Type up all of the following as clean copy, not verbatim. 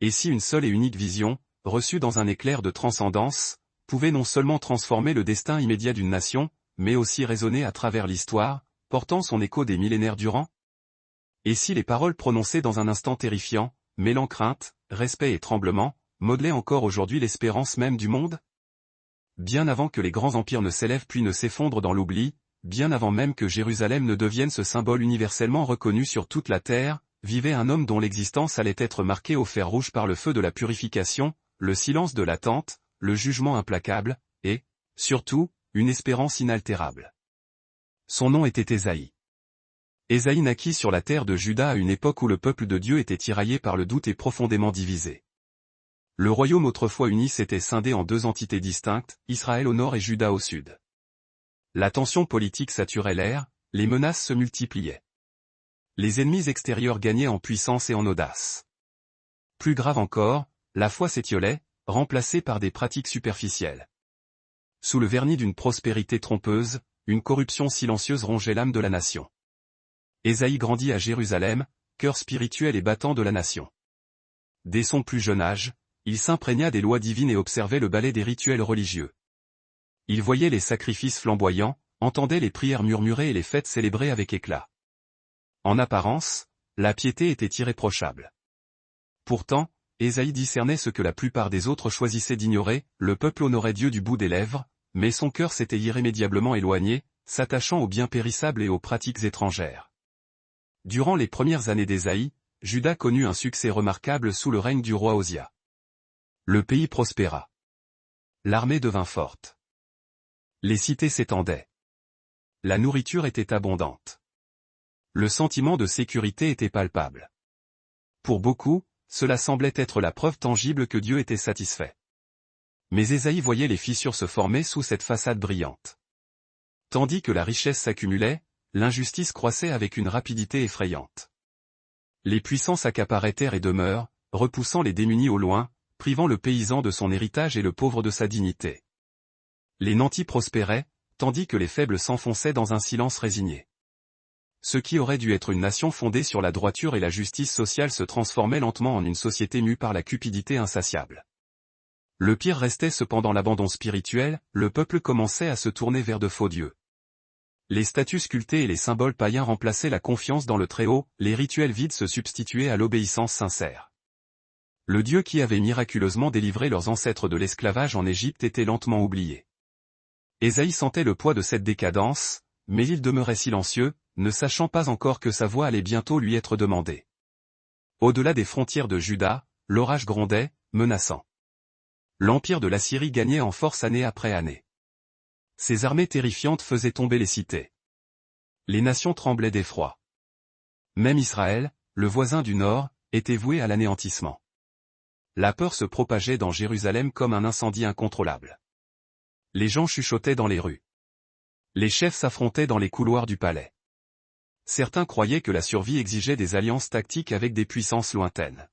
Et si une seule et unique vision, reçue dans un éclair de transcendance, pouvait non seulement transformer le destin immédiat d'une nation, mais aussi résonner à travers l'histoire, portant son écho des millénaires durant? Et si les paroles prononcées dans un instant terrifiant, mêlant crainte, respect et tremblement, modelaient encore aujourd'hui l'espérance même du monde? Bien avant que les grands empires ne s'élèvent puis ne s'effondrent dans l'oubli, bien avant même que Jérusalem ne devienne ce symbole universellement reconnu sur toute la terre, vivait un homme dont l'existence allait être marquée au fer rouge par le feu de la purification, le silence de l'attente, le jugement implacable, et, surtout, une espérance inaltérable. Son nom était Ésaïe. Ésaïe naquit sur la terre de Juda à une époque où le peuple de Dieu était tiraillé par le doute et profondément divisé. Le royaume autrefois uni s'était scindé en deux entités distinctes, Israël au nord et Juda au sud. La tension politique saturait l'air, les menaces se multipliaient. Les ennemis extérieurs gagnaient en puissance et en audace. Plus grave encore, la foi s'étiolait, remplacée par des pratiques superficielles. Sous le vernis d'une prospérité trompeuse, une corruption silencieuse rongeait l'âme de la nation. Ésaïe grandit à Jérusalem, cœur spirituel et battant de la nation. Dès son plus jeune âge, il s'imprégna des lois divines et observait le ballet des rituels religieux. Il voyait les sacrifices flamboyants, entendait les prières murmurées et les fêtes célébrées avec éclat. En apparence, la piété était irréprochable. Pourtant, Ésaïe discernait ce que la plupart des autres choisissaient d'ignorer, le peuple honorait Dieu du bout des lèvres, mais son cœur s'était irrémédiablement éloigné, s'attachant aux biens périssables et aux pratiques étrangères. Durant les premières années d'Ésaïe, Juda connut un succès remarquable sous le règne du roi Osia. Le pays prospéra. L'armée devint forte. Les cités s'étendaient. La nourriture était abondante. Le sentiment de sécurité était palpable. Pour beaucoup, cela semblait être la preuve tangible que Dieu était satisfait. Mais Ésaïe voyait les fissures se former sous cette façade brillante. Tandis que la richesse s'accumulait, l'injustice croissait avec une rapidité effrayante. Les puissants s'accaparaient terre et demeure, repoussant les démunis au loin, privant le paysan de son héritage et le pauvre de sa dignité. Les nantis prospéraient, tandis que les faibles s'enfonçaient dans un silence résigné. Ce qui aurait dû être une nation fondée sur la droiture et la justice sociale se transformait lentement en une société mue par la cupidité insatiable. Le pire restait cependant l'abandon spirituel, le peuple commençait à se tourner vers de faux dieux. Les statues sculptées et les symboles païens remplaçaient la confiance dans le Très-Haut, les rituels vides se substituaient à l'obéissance sincère. Le Dieu qui avait miraculeusement délivré leurs ancêtres de l'esclavage en Égypte était lentement oublié. Ésaïe sentait le poids de cette décadence, mais il demeurait silencieux, ne sachant pas encore que sa voix allait bientôt lui être demandée. Au-delà des frontières de Juda, l'orage grondait, menaçant. L'empire de l'Assyrie gagnait en force année après année. Ses armées terrifiantes faisaient tomber les cités. Les nations tremblaient d'effroi. Même Israël, le voisin du nord, était voué à l'anéantissement. La peur se propageait dans Jérusalem comme un incendie incontrôlable. Les gens chuchotaient dans les rues. Les chefs s'affrontaient dans les couloirs du palais. Certains croyaient que la survie exigeait des alliances tactiques avec des puissances lointaines.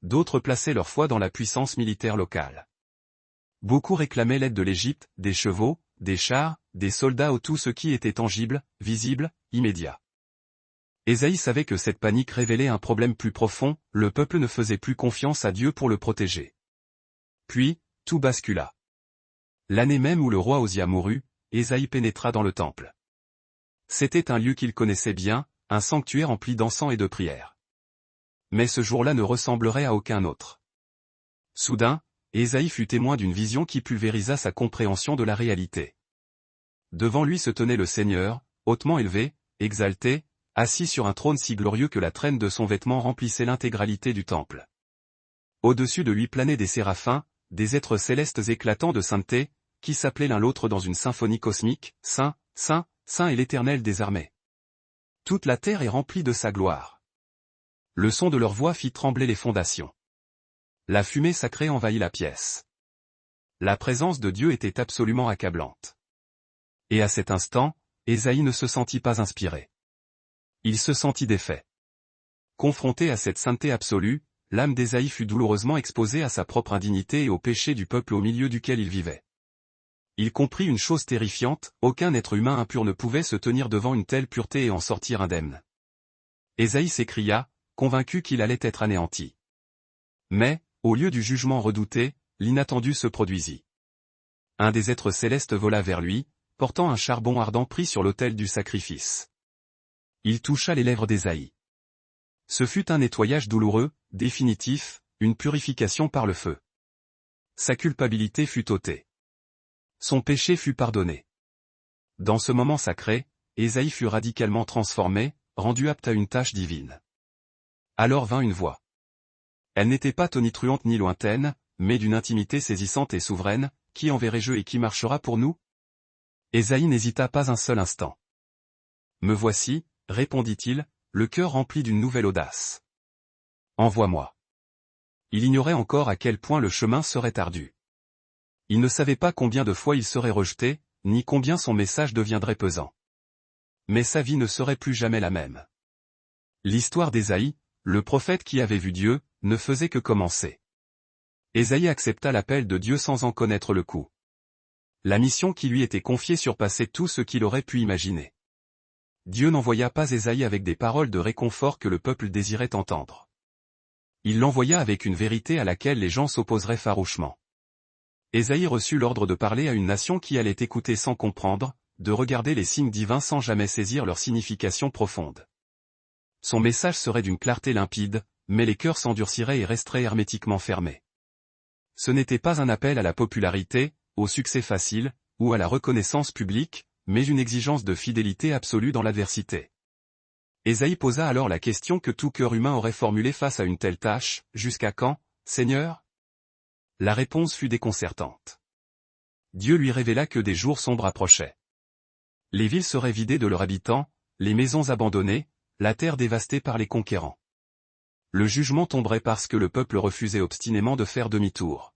D'autres plaçaient leur foi dans la puissance militaire locale. Beaucoup réclamaient l'aide de l'Égypte, des chevaux, des chars, des soldats ou tout ce qui était tangible, visible, immédiat. Ésaïe savait que cette panique révélait un problème plus profond, le peuple ne faisait plus confiance à Dieu pour le protéger. Puis, tout bascula. L'année même où le roi Osia mourut, Ésaïe pénétra dans le temple. C'était un lieu qu'il connaissait bien, un sanctuaire empli d'encens et de prières. Mais ce jour-là ne ressemblerait à aucun autre. Soudain, Ésaïe fut témoin d'une vision qui pulvérisa sa compréhension de la réalité. Devant lui se tenait le Seigneur, hautement élevé, exalté, assis sur un trône si glorieux que la traîne de son vêtement remplissait l'intégralité du temple. Au-dessus de lui planaient des séraphins, des êtres célestes éclatants de sainteté, qui s'appelaient l'un l'autre dans une symphonie cosmique, Saint, Saint, Saint est l'Éternel des armées. Toute la terre est remplie de sa gloire. Le son de leur voix fit trembler les fondations. La fumée sacrée envahit la pièce. La présence de Dieu était absolument accablante. Et à cet instant, Ésaïe ne se sentit pas inspiré. Il se sentit défait. Confronté à cette sainteté absolue, l'âme d'Ésaïe fut douloureusement exposée à sa propre indignité et au péché du peuple au milieu duquel il vivait. Il comprit une chose terrifiante, aucun être humain impur ne pouvait se tenir devant une telle pureté et en sortir indemne. Ésaïe s'écria, convaincu qu'il allait être anéanti. Mais, au lieu du jugement redouté, l'inattendu se produisit. Un des êtres célestes vola vers lui, portant un charbon ardent pris sur l'autel du sacrifice. Il toucha les lèvres d'Ésaïe. Ce fut un nettoyage douloureux, définitif, une purification par le feu. Sa culpabilité fut ôtée. Son péché fut pardonné. Dans ce moment sacré, Ésaïe fut radicalement transformé, rendu apte à une tâche divine. Alors vint une voix. Elle n'était pas tonitruante ni lointaine, mais d'une intimité saisissante et souveraine. Qui enverrai-je et qui marchera pour nous? Ésaïe n'hésita pas un seul instant. Me voici, répondit-il, le cœur rempli d'une nouvelle audace. Envoie-moi. Il ignorait encore à quel point le chemin serait ardu. Il ne savait pas combien de fois il serait rejeté, ni combien son message deviendrait pesant. Mais sa vie ne serait plus jamais la même. L'histoire d'Ésaïe, le prophète qui avait vu Dieu, ne faisait que commencer. Ésaïe accepta l'appel de Dieu sans en connaître le coût. La mission qui lui était confiée surpassait tout ce qu'il aurait pu imaginer. Dieu n'envoya pas Ésaïe avec des paroles de réconfort que le peuple désirait entendre. Il l'envoya avec une vérité à laquelle les gens s'opposeraient farouchement. Ésaïe reçut l'ordre de parler à une nation qui allait écouter sans comprendre, de regarder les signes divins sans jamais saisir leur signification profonde. Son message serait d'une clarté limpide, mais les cœurs s'endurciraient et resteraient hermétiquement fermés. Ce n'était pas un appel à la popularité, au succès facile, ou à la reconnaissance publique, mais une exigence de fidélité absolue dans l'adversité. Ésaïe posa alors la question que tout cœur humain aurait formulée face à une telle tâche, « Jusqu'à quand, Seigneur ?» La réponse fut déconcertante. Dieu lui révéla que des jours sombres approchaient. Les villes seraient vidées de leurs habitants, les maisons abandonnées, la terre dévastée par les conquérants. Le jugement tomberait parce que le peuple refusait obstinément de faire demi-tour.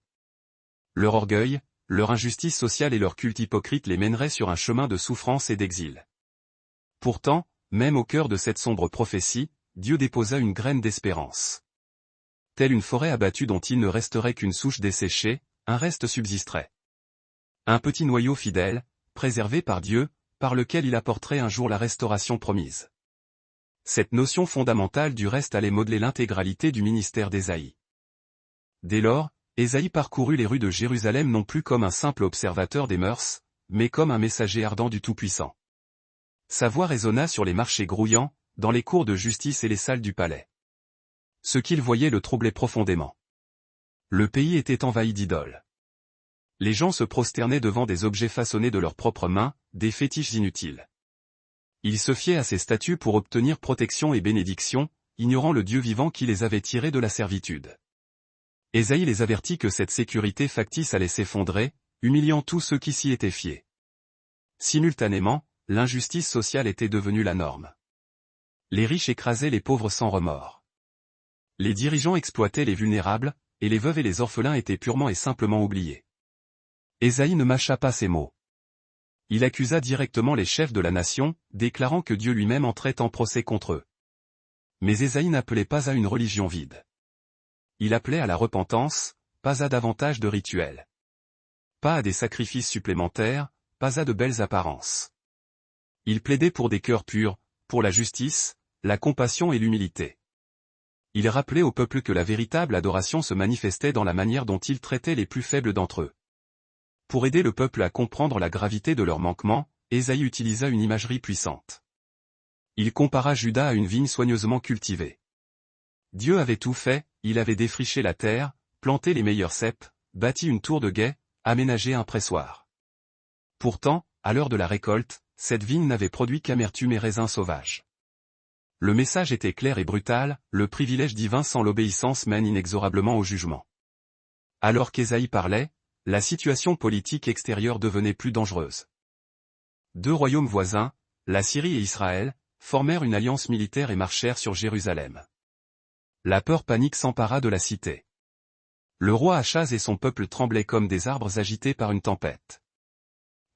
Leur orgueil, leur injustice sociale et leur culte hypocrite les mèneraient sur un chemin de souffrance et d'exil. Pourtant, même au cœur de cette sombre prophétie, Dieu déposa une graine d'espérance. Telle une forêt abattue dont il ne resterait qu'une souche desséchée, un reste subsisterait. Un petit noyau fidèle, préservé par Dieu, par lequel il apporterait un jour la restauration promise. Cette notion fondamentale du reste allait modeler l'intégralité du ministère d'Ésaïe. Dès lors, Ésaïe parcourut les rues de Jérusalem non plus comme un simple observateur des mœurs, mais comme un messager ardent du Tout-Puissant. Sa voix résonna sur les marchés grouillants, dans les cours de justice et les salles du palais. Ce qu'il voyait le troublait profondément. Le pays était envahi d'idoles. Les gens se prosternaient devant des objets façonnés de leurs propres mains, des fétiches inutiles. Ils se fiaient à ces statues pour obtenir protection et bénédiction, ignorant le Dieu vivant qui les avait tirés de la servitude. Ésaïe les avertit que cette sécurité factice allait s'effondrer, humiliant tous ceux qui s'y étaient fiés. Simultanément, l'injustice sociale était devenue la norme. Les riches écrasaient les pauvres sans remords. Les dirigeants exploitaient les vulnérables, et les veuves et les orphelins étaient purement et simplement oubliés. Ésaïe ne mâcha pas ses mots. Il accusa directement les chefs de la nation, déclarant que Dieu lui-même entrait en procès contre eux. Mais Ésaïe n'appelait pas à une religion vide. Il appelait à la repentance, pas à davantage de rituels. Pas à des sacrifices supplémentaires, pas à de belles apparences. Il plaidait pour des cœurs purs, pour la justice, la compassion et l'humilité. Il rappelait au peuple que la véritable adoration se manifestait dans la manière dont il traitait les plus faibles d'entre eux. Pour aider le peuple à comprendre la gravité de leurs manquements, Ésaïe utilisa une imagerie puissante. Il compara Juda à une vigne soigneusement cultivée. Dieu avait tout fait, il avait défriché la terre, planté les meilleurs ceps, bâti une tour de guet, aménagé un pressoir. Pourtant, à l'heure de la récolte, cette vigne n'avait produit qu'amertume et raisins sauvages. Le message était clair et brutal, le privilège divin sans l'obéissance mène inexorablement au jugement. Alors qu'Ésaïe parlait, la situation politique extérieure devenait plus dangereuse. Deux royaumes voisins, la Syrie et Israël, formèrent une alliance militaire et marchèrent sur Jérusalem. La peur panique s'empara de la cité. Le roi Achaz et son peuple tremblaient comme des arbres agités par une tempête.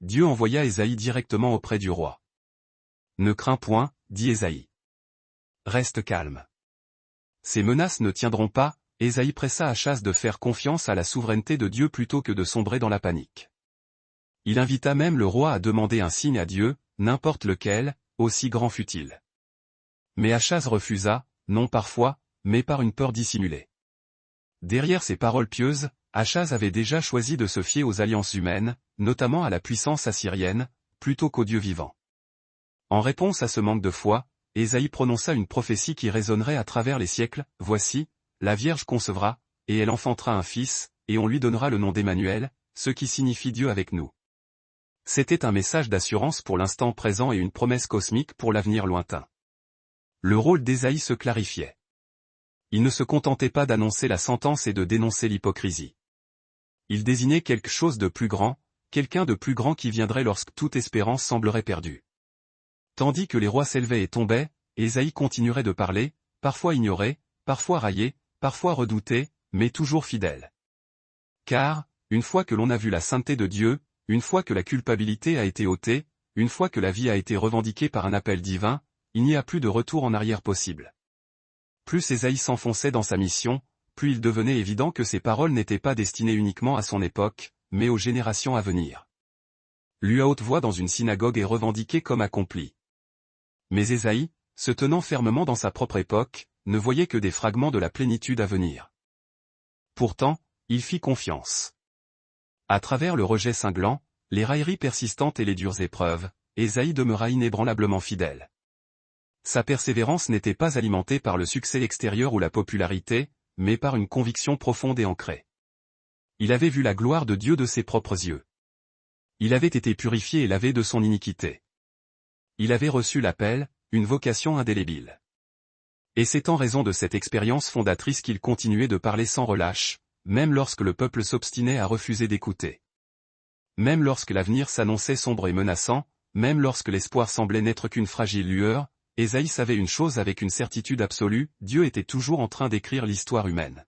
Dieu envoya Ésaïe directement auprès du roi. « Ne crains point, dit Ésaïe. Reste calme. » Ces menaces ne tiendront pas. Ésaïe pressa Achaz de faire confiance à la souveraineté de Dieu plutôt que de sombrer dans la panique. Il invita même le roi à demander un signe à Dieu, n'importe lequel, aussi grand fût-il. Mais Achaz refusa, non par foi, mais par une peur dissimulée. Derrière ces paroles pieuses, Achaz avait déjà choisi de se fier aux alliances humaines, notamment à la puissance assyrienne, plutôt qu'au Dieu vivant. En réponse à ce manque de foi, Ésaïe prononça une prophétie qui résonnerait à travers les siècles. « Voici, la Vierge concevra, et elle enfantera un fils, et on lui donnera le nom d'Emmanuel, ce qui signifie Dieu avec nous. » C'était un message d'assurance pour l'instant présent et une promesse cosmique pour l'avenir lointain. Le rôle d'Ésaïe se clarifiait. Il ne se contentait pas d'annoncer la sentence et de dénoncer l'hypocrisie. Il désignait quelque chose de plus grand, quelqu'un de plus grand qui viendrait lorsque toute espérance semblerait perdue. Tandis que les rois s'élevaient et tombaient, Ésaïe continuerait de parler, parfois ignoré, parfois raillé, parfois redouté, mais toujours fidèle. Car, une fois que l'on a vu la sainteté de Dieu, une fois que la culpabilité a été ôtée, une fois que la vie a été revendiquée par un appel divin, il n'y a plus de retour en arrière possible. Plus Ésaïe s'enfonçait dans sa mission, plus il devenait évident que ses paroles n'étaient pas destinées uniquement à son époque, mais aux générations à venir. Lu à haute voix dans une synagogue et revendiqué comme accompli. Mais Ésaïe, se tenant fermement dans sa propre époque, ne voyait que des fragments de la plénitude à venir. Pourtant, il fit confiance. À travers le rejet cinglant, les railleries persistantes et les dures épreuves, Ésaïe demeura inébranlablement fidèle. Sa persévérance n'était pas alimentée par le succès extérieur ou la popularité, mais par une conviction profonde et ancrée. Il avait vu la gloire de Dieu de ses propres yeux. Il avait été purifié et lavé de son iniquité. Il avait reçu l'appel, une vocation indélébile. Et c'est en raison de cette expérience fondatrice qu'il continuait de parler sans relâche, même lorsque le peuple s'obstinait à refuser d'écouter. Même lorsque l'avenir s'annonçait sombre et menaçant, même lorsque l'espoir semblait n'être qu'une fragile lueur, Ésaïe savait une chose avec une certitude absolue, Dieu était toujours en train d'écrire l'histoire humaine.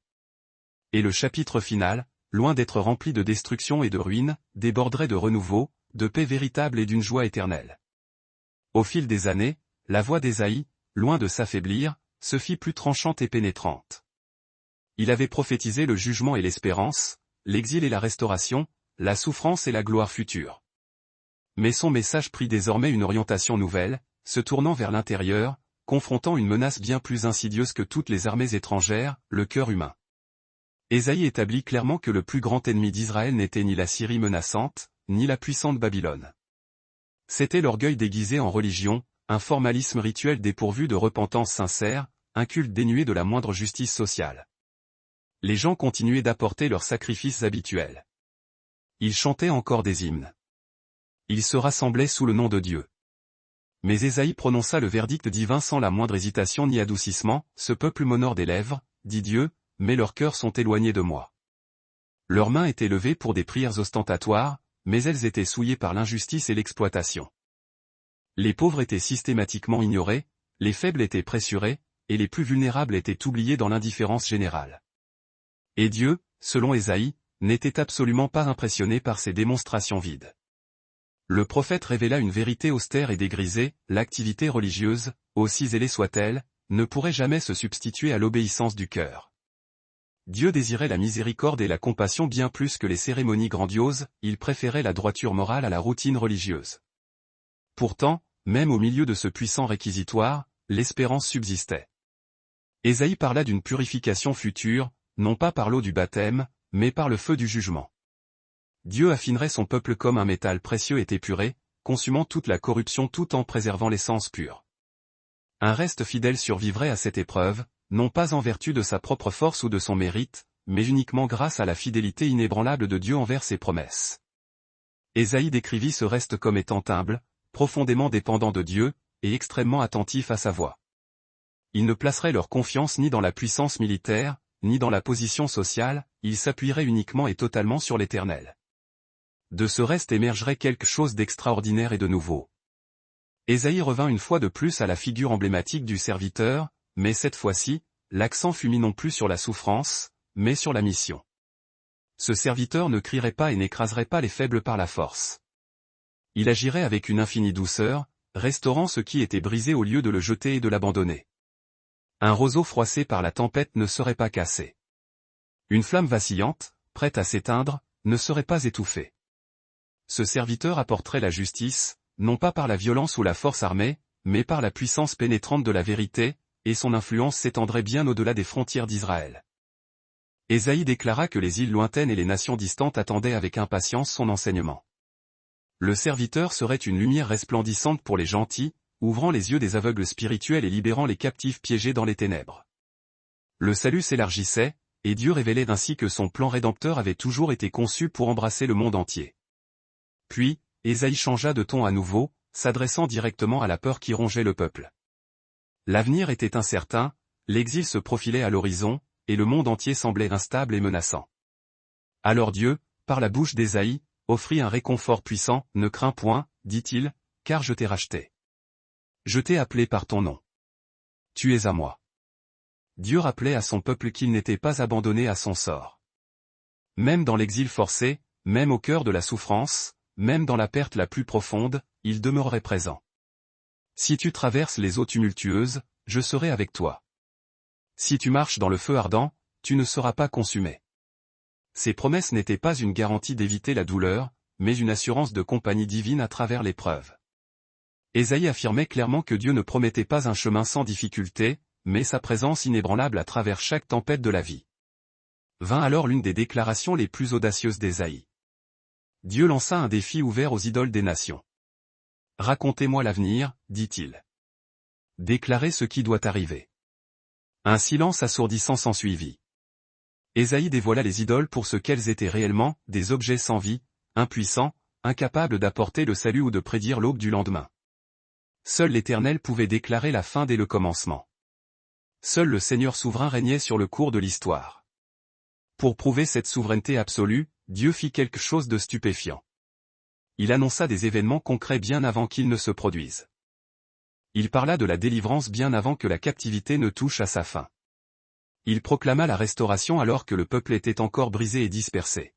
Et le chapitre final, loin d'être rempli de destruction et de ruines, déborderait de renouveau, de paix véritable et d'une joie éternelle. Au fil des années, la voix d'Ésaïe, loin de s'affaiblir, se fit plus tranchante et pénétrante. Il avait prophétisé le jugement et l'espérance, l'exil et la restauration, la souffrance et la gloire future. Mais son message prit désormais une orientation nouvelle, se tournant vers l'intérieur, confrontant une menace bien plus insidieuse que toutes les armées étrangères, le cœur humain. Ésaïe établit clairement que le plus grand ennemi d'Israël n'était ni la Syrie menaçante, ni la puissante Babylone. C'était l'orgueil déguisé en religion, un formalisme rituel dépourvu de repentance sincère, un culte dénué de la moindre justice sociale. Les gens continuaient d'apporter leurs sacrifices habituels. Ils chantaient encore des hymnes. Ils se rassemblaient sous le nom de Dieu. Mais Ésaïe prononça le verdict divin sans la moindre hésitation ni adoucissement, « Ce peuple m'honore des lèvres, dit Dieu, mais leurs cœurs sont éloignés de moi. » Leurs mains étaient levées pour des prières ostentatoires, mais elles étaient souillées par l'injustice et l'exploitation. Les pauvres étaient systématiquement ignorés, les faibles étaient pressurés, et les plus vulnérables étaient oubliés dans l'indifférence générale. Et Dieu, selon Ésaïe, n'était absolument pas impressionné par ces démonstrations vides. Le prophète révéla une vérité austère et dégrisée, l'activité religieuse, aussi zélée soit-elle, ne pourrait jamais se substituer à l'obéissance du cœur. Dieu désirait la miséricorde et la compassion bien plus que les cérémonies grandioses, il préférait la droiture morale à la routine religieuse. Pourtant, même au milieu de ce puissant réquisitoire, l'espérance subsistait. Ésaïe parla d'une purification future, non pas par l'eau du baptême, mais par le feu du jugement. Dieu affinerait son peuple comme un métal précieux et épuré, consumant toute la corruption tout en préservant l'essence pure. Un reste fidèle survivrait à cette épreuve, non pas en vertu de sa propre force ou de son mérite, mais uniquement grâce à la fidélité inébranlable de Dieu envers ses promesses. Ésaïe décrivit ce reste comme étant humble, profondément dépendant de Dieu, et extrêmement attentif à sa voix. Ils ne placeraient leur confiance ni dans la puissance militaire, ni dans la position sociale, ils s'appuieraient uniquement et totalement sur l'Éternel. De ce reste émergerait quelque chose d'extraordinaire et de nouveau. Ésaïe revint une fois de plus à la figure emblématique du serviteur, mais cette fois-ci, l'accent fut mis non plus sur la souffrance, mais sur la mission. Ce serviteur ne crierait pas et n'écraserait pas les faibles par la force. Il agirait avec une infinie douceur, restaurant ce qui était brisé au lieu de le jeter et de l'abandonner. Un roseau froissé par la tempête ne serait pas cassé. Une flamme vacillante, prête à s'éteindre, ne serait pas étouffée. Ce serviteur apporterait la justice, non pas par la violence ou la force armée, mais par la puissance pénétrante de la vérité, et son influence s'étendrait bien au-delà des frontières d'Israël. Ésaïe déclara que les îles lointaines et les nations distantes attendaient avec impatience son enseignement. Le serviteur serait une lumière resplendissante pour les gentils, ouvrant les yeux des aveugles spirituels et libérant les captifs piégés dans les ténèbres. Le salut s'élargissait, et Dieu révélait ainsi que son plan rédempteur avait toujours été conçu pour embrasser le monde entier. Puis, Ésaïe changea de ton à nouveau, s'adressant directement à la peur qui rongeait le peuple. L'avenir était incertain, l'exil se profilait à l'horizon, et le monde entier semblait instable et menaçant. Alors Dieu, par la bouche d'Ésaïe, offrit un réconfort puissant. « Ne crains point, dit-il, car je t'ai racheté. Je t'ai appelé par ton nom. Tu es à moi. » Dieu rappelait à son peuple qu'il n'était pas abandonné à son sort. Même dans l'exil forcé, même au cœur de la souffrance, même dans la perte la plus profonde, il demeurerait présent. Si tu traverses les eaux tumultueuses, je serai avec toi. Si tu marches dans le feu ardent, tu ne seras pas consumé. Ces promesses n'étaient pas une garantie d'éviter la douleur, mais une assurance de compagnie divine à travers l'épreuve. Ésaïe affirmait clairement que Dieu ne promettait pas un chemin sans difficulté, mais sa présence inébranlable à travers chaque tempête de la vie. Vint alors l'une des déclarations les plus audacieuses d'Ésaïe. Dieu lança un défi ouvert aux idoles des nations. « Racontez-moi l'avenir, dit-il. Déclarez ce qui doit arriver. » Un silence assourdissant s'ensuivit. Ésaïe dévoila les idoles pour ce qu'elles étaient réellement, des objets sans vie, impuissants, incapables d'apporter le salut ou de prédire l'aube du lendemain. Seul l'Éternel pouvait déclarer la fin dès le commencement. Seul le Seigneur souverain régnait sur le cours de l'histoire. Pour prouver cette souveraineté absolue, Dieu fit quelque chose de stupéfiant. Il annonça des événements concrets bien avant qu'ils ne se produisent. Il parla de la délivrance bien avant que la captivité ne touche à sa fin. Il proclama la restauration alors que le peuple était encore brisé et dispersé.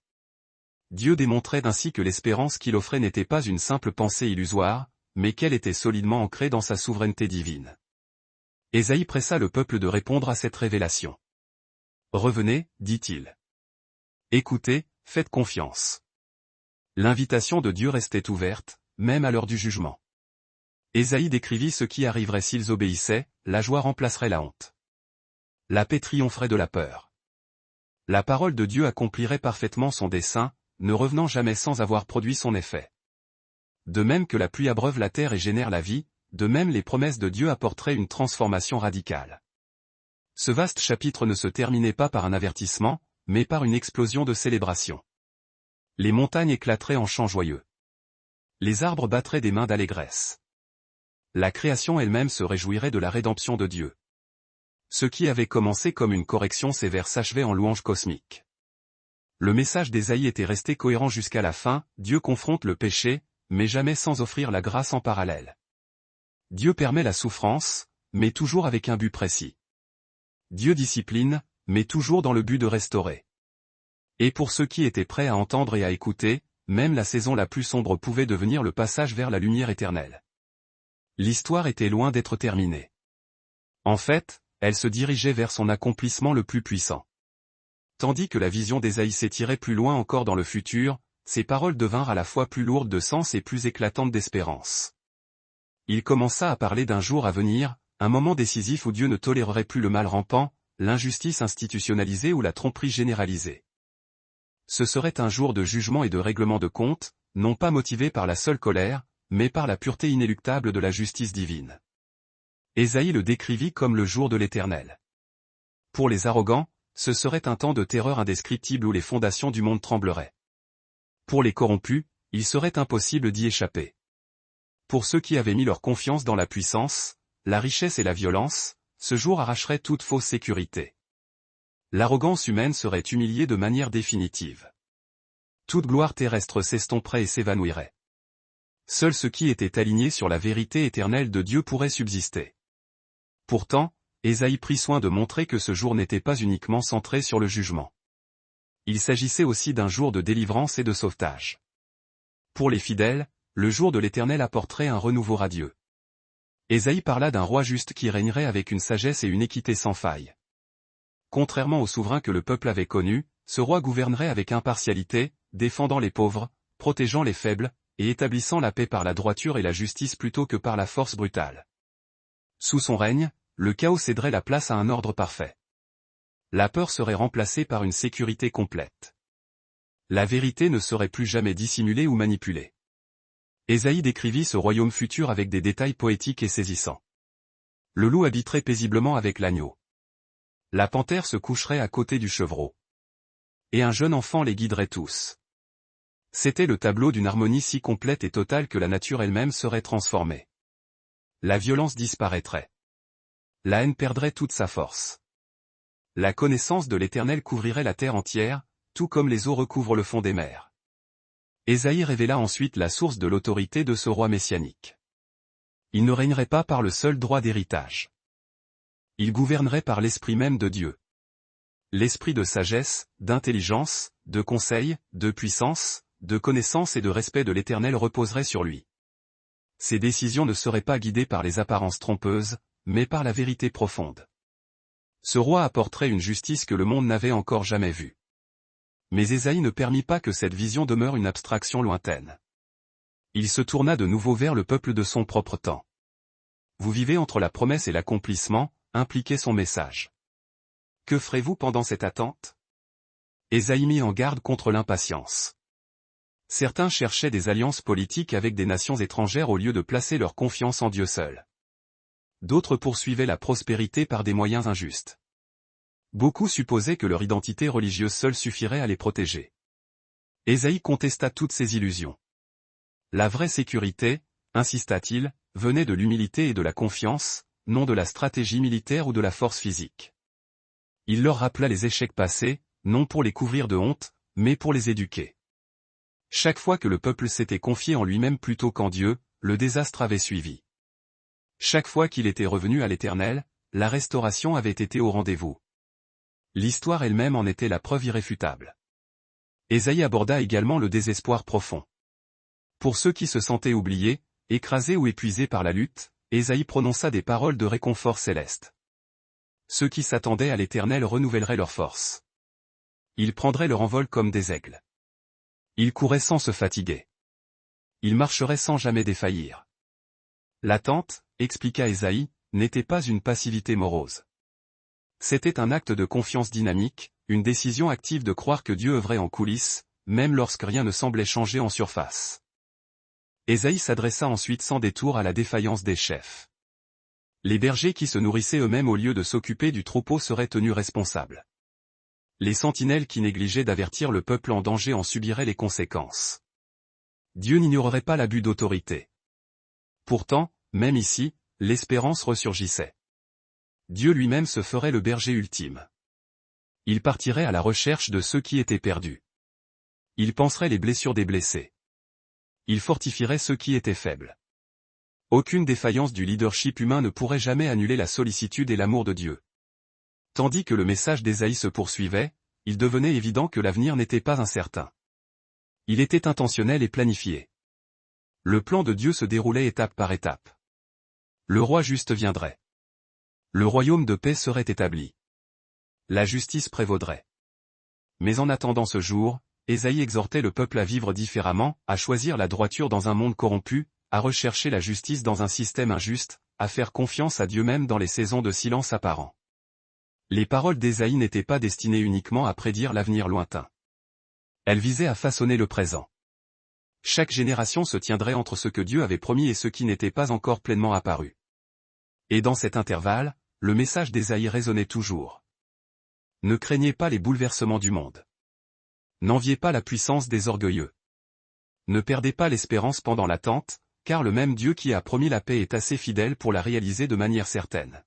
Dieu démontrait ainsi que l'espérance qu'il offrait n'était pas une simple pensée illusoire, mais qu'elle était solidement ancrée dans sa souveraineté divine. Ésaïe pressa le peuple de répondre à cette révélation. « Revenez, dit-il. Écoutez, faites confiance. » L'invitation de Dieu restait ouverte, même à l'heure du jugement. Ésaïe décrivit ce qui arriverait s'ils obéissaient, la joie remplacerait la honte. La paix triompherait de la peur. La parole de Dieu accomplirait parfaitement son dessein, ne revenant jamais sans avoir produit son effet. De même que la pluie abreuve la terre et génère la vie, de même les promesses de Dieu apporteraient une transformation radicale. Ce vaste chapitre ne se terminait pas par un avertissement, mais par une explosion de célébration. Les montagnes éclateraient en chants joyeux. Les arbres battraient des mains d'allégresse. La création elle-même se réjouirait de la rédemption de Dieu. Ce qui avait commencé comme une correction sévère s'achevait en louange cosmique. Le message d'Ésaïe était resté cohérent jusqu'à la fin. Dieu confronte le péché, mais jamais sans offrir la grâce en parallèle. Dieu permet la souffrance, mais toujours avec un but précis. Dieu discipline, mais toujours dans le but de restaurer. Et pour ceux qui étaient prêts à entendre et à écouter, même la saison la plus sombre pouvait devenir le passage vers la lumière éternelle. L'histoire était loin d'être terminée. En fait, elle se dirigeait vers son accomplissement le plus puissant. Tandis que la vision d'Ésaïe s'étirait plus loin encore dans le futur, ses paroles devinrent à la fois plus lourdes de sens et plus éclatantes d'espérance. Il commença à parler d'un jour à venir, un moment décisif où Dieu ne tolérerait plus le mal rampant, l'injustice institutionnalisée ou la tromperie généralisée. Ce serait un jour de jugement et de règlement de comptes, non pas motivé par la seule colère, mais par la pureté inéluctable de la justice divine. Ésaïe le décrivit comme le jour de l'Éternel. Pour les arrogants, ce serait un temps de terreur indescriptible où les fondations du monde trembleraient. Pour les corrompus, il serait impossible d'y échapper. Pour ceux qui avaient mis leur confiance dans la puissance, la richesse et la violence, ce jour arracherait toute fausse sécurité. L'arrogance humaine serait humiliée de manière définitive. Toute gloire terrestre s'estomperait et s'évanouirait. Seuls ceux qui étaient alignés sur la vérité éternelle de Dieu pourraient subsister. Pourtant, Ésaïe prit soin de montrer que ce jour n'était pas uniquement centré sur le jugement. Il s'agissait aussi d'un jour de délivrance et de sauvetage. Pour les fidèles, le jour de l'Éternel apporterait un renouveau radieux. Ésaïe parla d'un roi juste qui régnerait avec une sagesse et une équité sans faille. Contrairement au souverain que le peuple avait connu, ce roi gouvernerait avec impartialité, défendant les pauvres, protégeant les faibles, et établissant la paix par la droiture et la justice plutôt que par la force brutale. Sous son règne, le chaos céderait la place à un ordre parfait. La peur serait remplacée par une sécurité complète. La vérité ne serait plus jamais dissimulée ou manipulée. Ésaïe décrivit ce royaume futur avec des détails poétiques et saisissants. Le loup habiterait paisiblement avec l'agneau. La panthère se coucherait à côté du chevreau. Et un jeune enfant les guiderait tous. C'était le tableau d'une harmonie si complète et totale que la nature elle-même serait transformée. La violence disparaîtrait. La haine perdrait toute sa force. La connaissance de l'Éternel couvrirait la terre entière, tout comme les eaux recouvrent le fond des mers. Ésaïe révéla ensuite la source de l'autorité de ce roi messianique. Il ne régnerait pas par le seul droit d'héritage. Il gouvernerait par l'esprit même de Dieu. L'esprit de sagesse, d'intelligence, de conseil, de puissance, de connaissance et de respect de l'Éternel reposerait sur lui. Ses décisions ne seraient pas guidées par les apparences trompeuses, mais par la vérité profonde. Ce roi apporterait une justice que le monde n'avait encore jamais vue. Mais Ésaïe ne permit pas que cette vision demeure une abstraction lointaine. Il se tourna de nouveau vers le peuple de son propre temps. Vous vivez entre la promesse et l'accomplissement, impliquait son message. Que ferez-vous pendant cette attente? Ésaïe mit en garde contre l'impatience. Certains cherchaient des alliances politiques avec des nations étrangères au lieu de placer leur confiance en Dieu seul. D'autres poursuivaient la prospérité par des moyens injustes. Beaucoup supposaient que leur identité religieuse seule suffirait à les protéger. Ésaïe contesta toutes ces illusions. La vraie sécurité, insista-t-il, venait de l'humilité et de la confiance, non de la stratégie militaire ou de la force physique. Il leur rappela les échecs passés, non pour les couvrir de honte, mais pour les éduquer. Chaque fois que le peuple s'était confié en lui-même plutôt qu'en Dieu, le désastre avait suivi. Chaque fois qu'il était revenu à l'Éternel, la restauration avait été au rendez-vous. L'histoire elle-même en était la preuve irréfutable. Ésaïe aborda également le désespoir profond. Pour ceux qui se sentaient oubliés, écrasés ou épuisés par la lutte, Ésaïe prononça des paroles de réconfort céleste. Ceux qui s'attendaient à l'Éternel renouvelleraient leurs forces. Ils prendraient leur envol comme des aigles. Ils couraient sans se fatiguer. Ils marcheraient sans jamais défaillir. L'attente, expliqua Ésaïe, n'était pas une passivité morose. C'était un acte de confiance dynamique, une décision active de croire que Dieu œuvrait en coulisses, même lorsque rien ne semblait changer en surface. Ésaïe s'adressa ensuite sans détour à la défaillance des chefs. Les bergers qui se nourrissaient eux-mêmes au lieu de s'occuper du troupeau seraient tenus responsables. Les sentinelles qui négligeaient d'avertir le peuple en danger en subiraient les conséquences. Dieu n'ignorerait pas l'abus d'autorité. Pourtant, même ici, l'espérance ressurgissait. Dieu lui-même se ferait le berger ultime. Il partirait à la recherche de ceux qui étaient perdus. Il panserait les blessures des blessés. Il fortifierait ceux qui étaient faibles. Aucune défaillance du leadership humain ne pourrait jamais annuler la sollicitude et l'amour de Dieu. Tandis que le message d'Ésaïe se poursuivait, il devenait évident que l'avenir n'était pas incertain. Il était intentionnel et planifié. Le plan de Dieu se déroulait étape par étape. Le roi juste viendrait. Le royaume de paix serait établi. La justice prévaudrait. Mais en attendant ce jour, Ésaïe exhortait le peuple à vivre différemment, à choisir la droiture dans un monde corrompu, à rechercher la justice dans un système injuste, à faire confiance à Dieu même dans les saisons de silence apparent. Les paroles d'Ésaïe n'étaient pas destinées uniquement à prédire l'avenir lointain. Elles visaient à façonner le présent. Chaque génération se tiendrait entre ce que Dieu avait promis et ce qui n'était pas encore pleinement apparu. Et dans cet intervalle, le message d'Ésaïe résonnait toujours. Ne craignez pas les bouleversements du monde. N'enviez pas la puissance des orgueilleux. Ne perdez pas l'espérance pendant l'attente, car le même Dieu qui a promis la paix est assez fidèle pour la réaliser de manière certaine.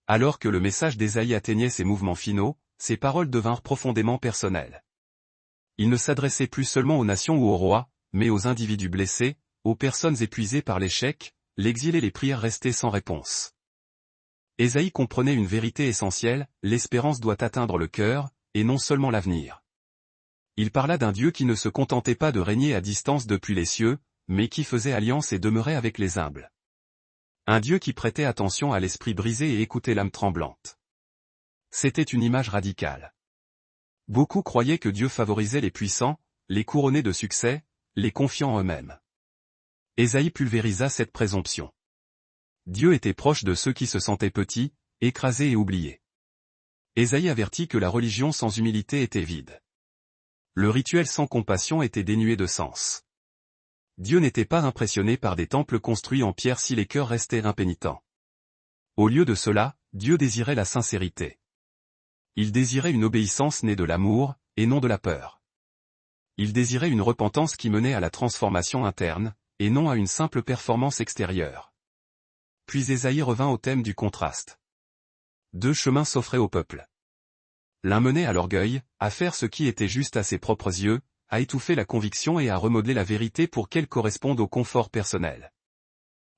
Alors que le message d'Ésaïe atteignait ses mouvements finaux, ses paroles devinrent profondément personnelles. Il ne s'adressait plus seulement aux nations ou aux rois, mais aux individus blessés, aux personnes épuisées par l'échec, l'exil et les prières restées sans réponse. Ésaïe comprenait une vérité essentielle, l'espérance doit atteindre le cœur, et non seulement l'avenir. Il parla d'un Dieu qui ne se contentait pas de régner à distance depuis les cieux, mais qui faisait alliance et demeurait avec les humbles. Un Dieu qui prêtait attention à l'esprit brisé et écoutait l'âme tremblante. C'était une image radicale. Beaucoup croyaient que Dieu favorisait les puissants, les couronnait de succès, les confiant en eux-mêmes. Ésaïe pulvérisa cette présomption. Dieu était proche de ceux qui se sentaient petits, écrasés et oubliés. Ésaïe avertit que la religion sans humilité était vide. Le rituel sans compassion était dénué de sens. Dieu n'était pas impressionné par des temples construits en pierre si les cœurs restaient impénitents. Au lieu de cela, Dieu désirait la sincérité. Il désirait une obéissance née de l'amour, et non de la peur. Il désirait une repentance qui menait à la transformation interne, et non à une simple performance extérieure. Puis Ésaïe revint au thème du contraste. Deux chemins s'offraient au peuple. L'un menait à l'orgueil, à faire ce qui était juste à ses propres yeux, à étouffer la conviction et à remodeler la vérité pour qu'elle corresponde au confort personnel.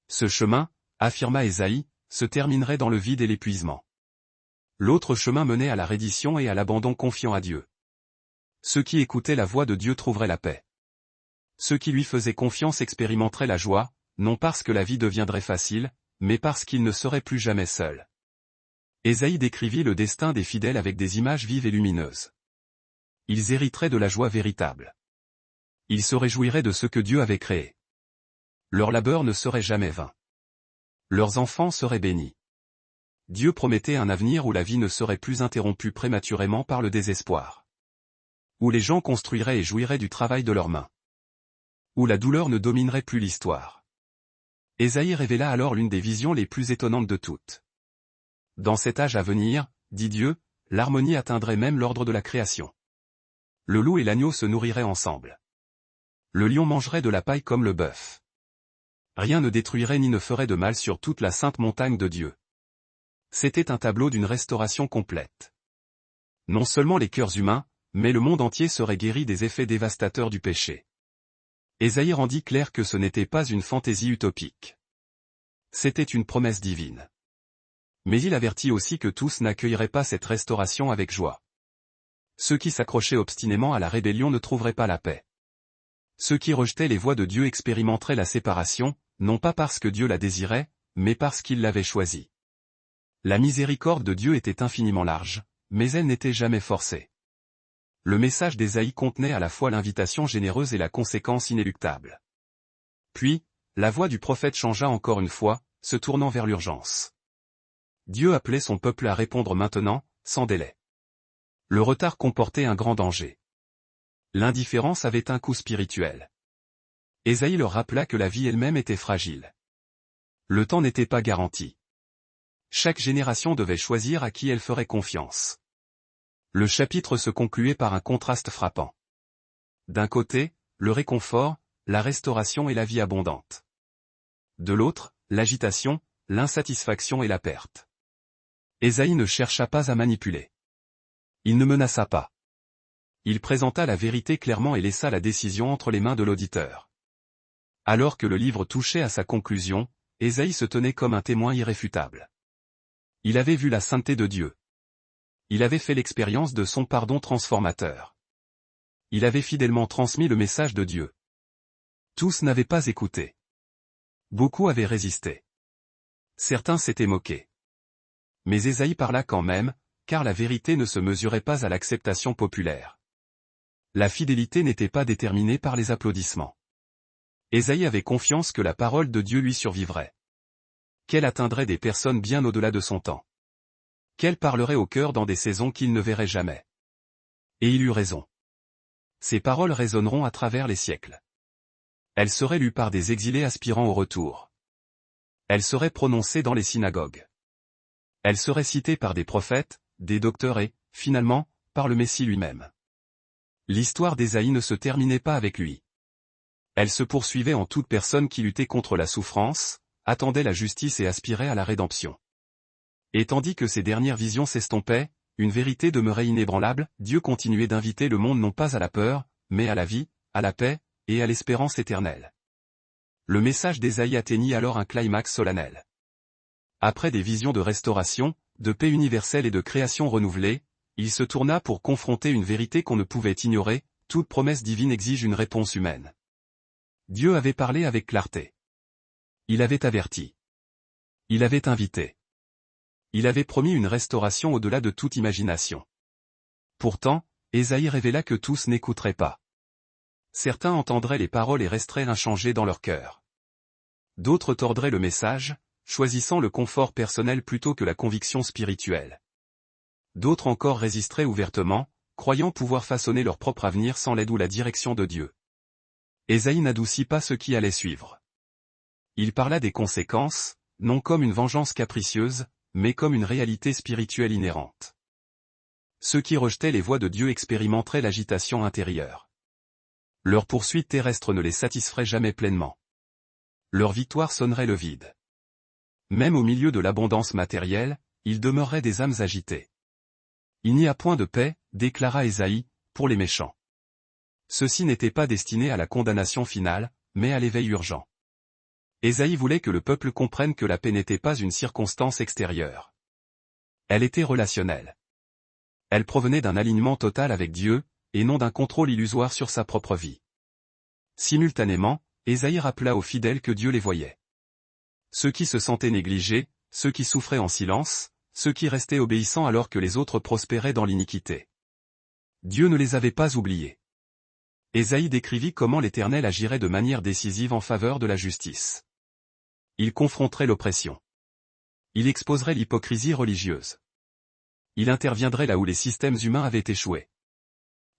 Ce chemin, affirma Ésaïe, se terminerait dans le vide et l'épuisement. L'autre chemin menait à la reddition et à l'abandon confiant à Dieu. Ceux qui écoutaient la voix de Dieu trouveraient la paix. Ceux qui lui faisaient confiance expérimenteraient la joie, non parce que la vie deviendrait facile, mais parce qu'ils ne seraient plus jamais seuls. Ésaïe décrivit le destin des fidèles avec des images vives et lumineuses. Ils hériteraient de la joie véritable. Ils se réjouiraient de ce que Dieu avait créé. Leur labeur ne serait jamais vain. Leurs enfants seraient bénis. Dieu promettait un avenir où la vie ne serait plus interrompue prématurément par le désespoir. Où les gens construiraient et jouiraient du travail de leurs mains. Où la douleur ne dominerait plus l'histoire. Ésaïe révéla alors l'une des visions les plus étonnantes de toutes. Dans cet âge à venir, dit Dieu, l'harmonie atteindrait même l'ordre de la création. Le loup et l'agneau se nourriraient ensemble. Le lion mangerait de la paille comme le bœuf. Rien ne détruirait ni ne ferait de mal sur toute la sainte montagne de Dieu. C'était un tableau d'une restauration complète. Non seulement les cœurs humains, mais le monde entier serait guéri des effets dévastateurs du péché. Ésaïe rendit clair que ce n'était pas une fantaisie utopique. C'était une promesse divine. Mais il avertit aussi que tous n'accueilleraient pas cette restauration avec joie. Ceux qui s'accrochaient obstinément à la rébellion ne trouveraient pas la paix. Ceux qui rejetaient les voies de Dieu expérimenteraient la séparation, non pas parce que Dieu la désirait, mais parce qu'il l'avait choisie. La miséricorde de Dieu était infiniment large, mais elle n'était jamais forcée. Le message d'Ésaïe contenait à la fois l'invitation généreuse et la conséquence inéluctable. Puis, la voix du prophète changea encore une fois, se tournant vers l'urgence. Dieu appelait son peuple à répondre maintenant, sans délai. Le retard comportait un grand danger. L'indifférence avait un coût spirituel. Ésaïe leur rappela que la vie elle-même était fragile. Le temps n'était pas garanti. Chaque génération devait choisir à qui elle ferait confiance. Le chapitre se concluait par un contraste frappant. D'un côté, le réconfort, la restauration et la vie abondante. De l'autre, l'agitation, l'insatisfaction et la perte. Ésaïe ne chercha pas à manipuler. Il ne menaça pas. Il présenta la vérité clairement et laissa la décision entre les mains de l'auditeur. Alors que le livre touchait à sa conclusion, Ésaïe se tenait comme un témoin irréfutable. Il avait vu la sainteté de Dieu. Il avait fait l'expérience de son pardon transformateur. Il avait fidèlement transmis le message de Dieu. Tous n'avaient pas écouté. Beaucoup avaient résisté. Certains s'étaient moqués. Mais Ésaïe parla quand même, car la vérité ne se mesurait pas à l'acceptation populaire. La fidélité n'était pas déterminée par les applaudissements. Ésaïe avait confiance que la parole de Dieu lui survivrait. Qu'elle atteindrait des personnes bien au-delà de son temps. Qu'elle parlerait au cœur dans des saisons qu'il ne verrait jamais. Et il eut raison. Ces paroles résonneront à travers les siècles. Elles seraient lues par des exilés aspirant au retour. Elles seraient prononcées dans les synagogues. Elles seraient citées par des prophètes, des docteurs et, finalement, par le Messie lui-même. L'histoire d'Ésaïe ne se terminait pas avec lui. Elle se poursuivait en toute personne qui luttait contre la souffrance, attendait la justice et aspirait à la rédemption. Et tandis que ces dernières visions s'estompaient, une vérité demeurait inébranlable, Dieu continuait d'inviter le monde non pas à la peur, mais à la vie, à la paix, et à l'espérance éternelle. Le message d'Ésaïe atteignit alors un climax solennel. Après des visions de restauration, de paix universelle et de création renouvelée, il se tourna pour confronter une vérité qu'on ne pouvait ignorer, toute promesse divine exige une réponse humaine. Dieu avait parlé avec clarté. Il avait averti. Il avait invité. Il avait promis une restauration au-delà de toute imagination. Pourtant, Ésaïe révéla que tous n'écouteraient pas. Certains entendraient les paroles et resteraient inchangés dans leur cœur. D'autres tordraient le message, choisissant le confort personnel plutôt que la conviction spirituelle. D'autres encore résisteraient ouvertement, croyant pouvoir façonner leur propre avenir sans l'aide ou la direction de Dieu. Ésaïe n'adoucit pas ce qui allait suivre. Il parla des conséquences, non comme une vengeance capricieuse, mais comme une réalité spirituelle inhérente. Ceux qui rejetaient les voies de Dieu expérimenteraient l'agitation intérieure. Leur poursuite terrestre ne les satisferait jamais pleinement. Leur victoire sonnerait le vide. Même au milieu de l'abondance matérielle, ils demeureraient des âmes agitées. Il n'y a point de paix, déclara Ésaïe, pour les méchants. Ceux-ci n'étaient pas destinés à la condamnation finale, mais à l'éveil urgent. Ésaïe voulait que le peuple comprenne que la paix n'était pas une circonstance extérieure. Elle était relationnelle. Elle provenait d'un alignement total avec Dieu, et non d'un contrôle illusoire sur sa propre vie. Simultanément, Ésaïe rappela aux fidèles que Dieu les voyait. Ceux qui se sentaient négligés, ceux qui souffraient en silence, ceux qui restaient obéissants alors que les autres prospéraient dans l'iniquité. Dieu ne les avait pas oubliés. Ésaïe décrivit comment l'Éternel agirait de manière décisive en faveur de la justice. Il confronterait l'oppression. Il exposerait l'hypocrisie religieuse. Il interviendrait là où les systèmes humains avaient échoué.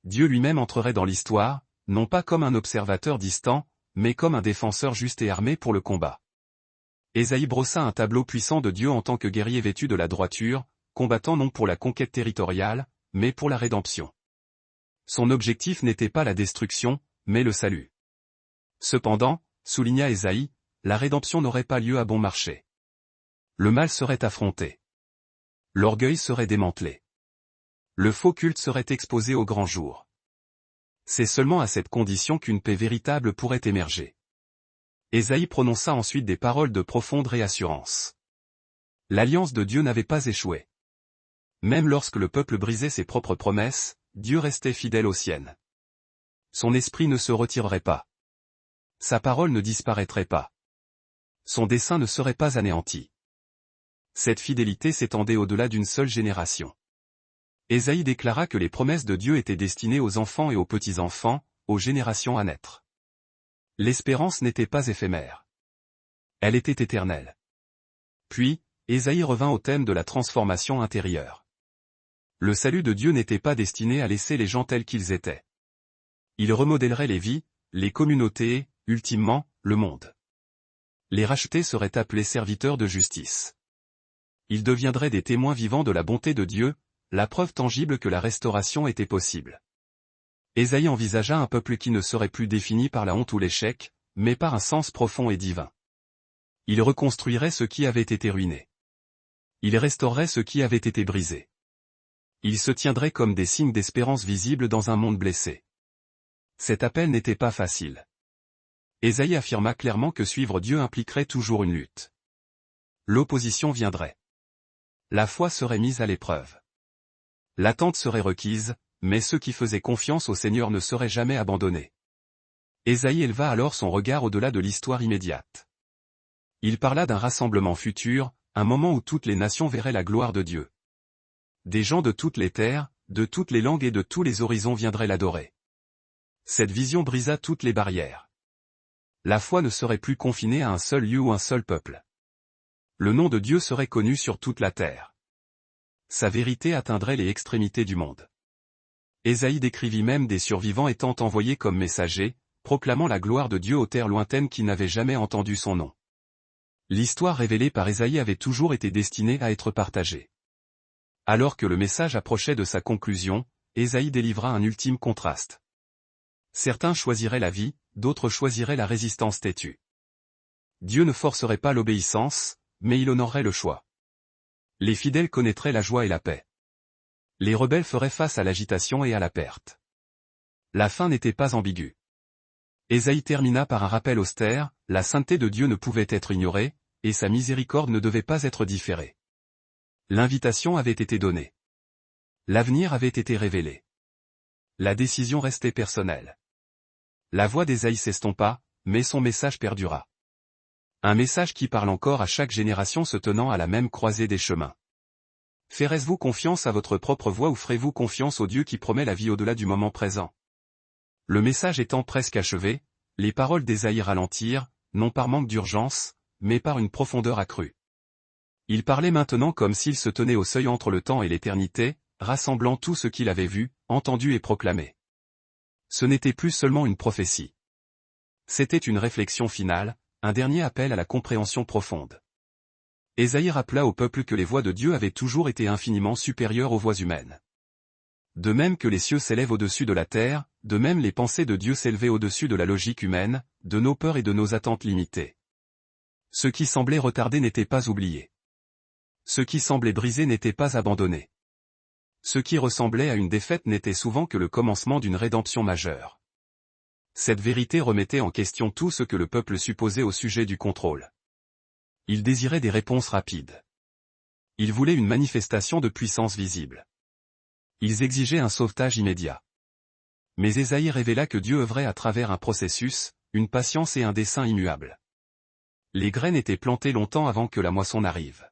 Dieu lui-même entrerait dans l'histoire, non pas comme un observateur distant, mais comme un défenseur juste et armé pour le combat. Ésaïe brossa un tableau puissant de Dieu en tant que guerrier vêtu de la droiture, combattant non pour la conquête territoriale, mais pour la rédemption. Son objectif n'était pas la destruction, mais le salut. Cependant, souligna Ésaïe, la rédemption n'aurait pas lieu à bon marché. Le mal serait affronté. L'orgueil serait démantelé. Le faux culte serait exposé au grand jour. C'est seulement à cette condition qu'une paix véritable pourrait émerger. Ésaïe prononça ensuite des paroles de profonde réassurance. L'alliance de Dieu n'avait pas échoué. Même lorsque le peuple brisait ses propres promesses, Dieu restait fidèle aux siennes. Son esprit ne se retirerait pas. Sa parole ne disparaîtrait pas. Son dessein ne serait pas anéanti. Cette fidélité s'étendait au-delà d'une seule génération. Ésaïe déclara que les promesses de Dieu étaient destinées aux enfants et aux petits-enfants, aux générations à naître. L'espérance n'était pas éphémère. Elle était éternelle. Puis, Ésaïe revint au thème de la transformation intérieure. Le salut de Dieu n'était pas destiné à laisser les gens tels qu'ils étaient. Il remodèlerait les vies, les communautés et, ultimement, le monde. Les rachetés seraient appelés serviteurs de justice. Ils deviendraient des témoins vivants de la bonté de Dieu, la preuve tangible que la restauration était possible. Ésaïe envisagea un peuple qui ne serait plus défini par la honte ou l'échec, mais par un sens profond et divin. Il reconstruirait ce qui avait été ruiné. Il restaurerait ce qui avait été brisé. Il se tiendrait comme des signes d'espérance visibles dans un monde blessé. Cet appel n'était pas facile. Ésaïe affirma clairement que suivre Dieu impliquerait toujours une lutte. L'opposition viendrait. La foi serait mise à l'épreuve. L'attente serait requise, mais ceux qui faisaient confiance au Seigneur ne seraient jamais abandonnés. Ésaïe éleva alors son regard au-delà de l'histoire immédiate. Il parla d'un rassemblement futur, un moment où toutes les nations verraient la gloire de Dieu. Des gens de toutes les terres, de toutes les langues et de tous les horizons viendraient l'adorer. Cette vision brisa toutes les barrières. La foi ne serait plus confinée à un seul lieu ou un seul peuple. Le nom de Dieu serait connu sur toute la terre. Sa vérité atteindrait les extrémités du monde. Ésaïe décrivit même des survivants étant envoyés comme messagers, proclamant la gloire de Dieu aux terres lointaines qui n'avaient jamais entendu son nom. L'histoire révélée par Ésaïe avait toujours été destinée à être partagée. Alors que le message approchait de sa conclusion, Ésaïe délivra un ultime contraste. Certains choisiraient la vie, d'autres choisiraient la résistance têtue. Dieu ne forcerait pas l'obéissance, mais il honorerait le choix. Les fidèles connaîtraient la joie et la paix. Les rebelles feraient face à l'agitation et à la perte. La fin n'était pas ambiguë. Ésaïe termina par un rappel austère, la sainteté de Dieu ne pouvait être ignorée, et sa miséricorde ne devait pas être différée. L'invitation avait été donnée. L'avenir avait été révélé. La décision restait personnelle. La voix d'Ésaïe s'estompa, mais son message perdura. Un message qui parle encore à chaque génération se tenant à la même croisée des chemins. Ferez-vous confiance à votre propre voix ou ferez-vous confiance au Dieu qui promet la vie au-delà du moment présent? Le message étant presque achevé, les paroles d'Ésaïe ralentirent, non par manque d'urgence, mais par une profondeur accrue. Il parlait maintenant comme s'il se tenait au seuil entre le temps et l'éternité, rassemblant tout ce qu'il avait vu, entendu et proclamé. Ce n'était plus seulement une prophétie. C'était une réflexion finale, un dernier appel à la compréhension profonde. Ésaïe rappela au peuple que les voix de Dieu avaient toujours été infiniment supérieures aux voix humaines. De même que les cieux s'élèvent au-dessus de la terre, de même les pensées de Dieu s'élevaient au-dessus de la logique humaine, de nos peurs et de nos attentes limitées. Ce qui semblait retardé n'était pas oublié. Ce qui semblait brisé n'était pas abandonné. Ce qui ressemblait à une défaite n'était souvent que le commencement d'une rédemption majeure. Cette vérité remettait en question tout ce que le peuple supposait au sujet du contrôle. Il désirait des réponses rapides. Il voulait une manifestation de puissance visible. Ils exigeaient un sauvetage immédiat. Mais Ésaïe révéla que Dieu œuvrait à travers un processus, une patience et un dessein immuables. Les graines étaient plantées longtemps avant que la moisson n'arrive.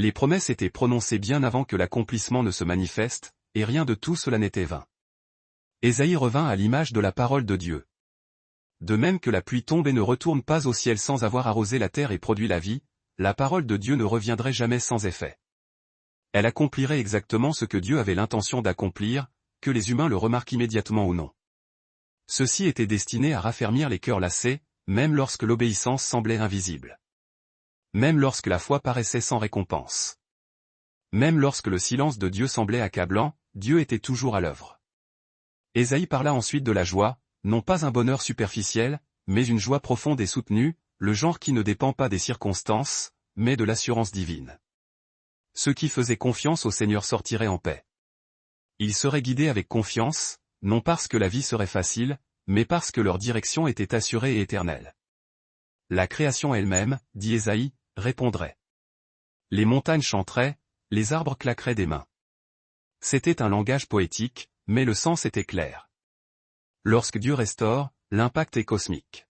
Les promesses étaient prononcées bien avant que l'accomplissement ne se manifeste, et rien de tout cela n'était vain. Ésaïe revint à l'image de la parole de Dieu. De même que la pluie tombe et ne retourne pas au ciel sans avoir arrosé la terre et produit la vie, la parole de Dieu ne reviendrait jamais sans effet. Elle accomplirait exactement ce que Dieu avait l'intention d'accomplir, que les humains le remarquent immédiatement ou non. Ceci était destiné à raffermir les cœurs lassés, même lorsque l'obéissance semblait invisible. Même lorsque la foi paraissait sans récompense. Même lorsque le silence de Dieu semblait accablant, Dieu était toujours à l'œuvre. Ésaïe parla ensuite de la joie, non pas un bonheur superficiel, mais une joie profonde et soutenue, le genre qui ne dépend pas des circonstances, mais de l'assurance divine. Ceux qui faisaient confiance au Seigneur sortiraient en paix. Ils seraient guidés avec confiance, non parce que la vie serait facile, mais parce que leur direction était assurée et éternelle. La création elle-même, dit Ésaïe, répondrait. Les montagnes chanteraient, les arbres claqueraient des mains. C'était un langage poétique, mais le sens était clair. Lorsque Dieu restaure, l'impact est cosmique.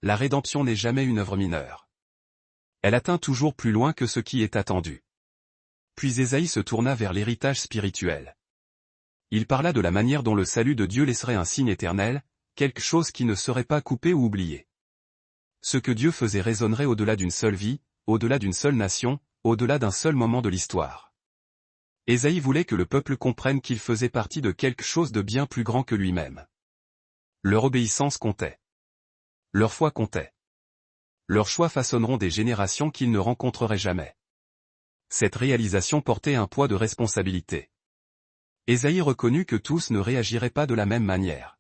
La rédemption n'est jamais une œuvre mineure. Elle atteint toujours plus loin que ce qui est attendu. Puis Ésaïe se tourna vers l'héritage spirituel. Il parla de la manière dont le salut de Dieu laisserait un signe éternel, quelque chose qui ne serait pas coupé ou oublié. Ce que Dieu faisait résonnerait au-delà d'une seule vie, au-delà d'une seule nation, au-delà d'un seul moment de l'histoire. Ésaïe voulait que le peuple comprenne qu'il faisait partie de quelque chose de bien plus grand que lui-même. Leur obéissance comptait. Leur foi comptait. Leurs choix façonneront des générations qu'ils ne rencontreraient jamais. Cette réalisation portait un poids de responsabilité. Ésaïe reconnut que tous ne réagiraient pas de la même manière.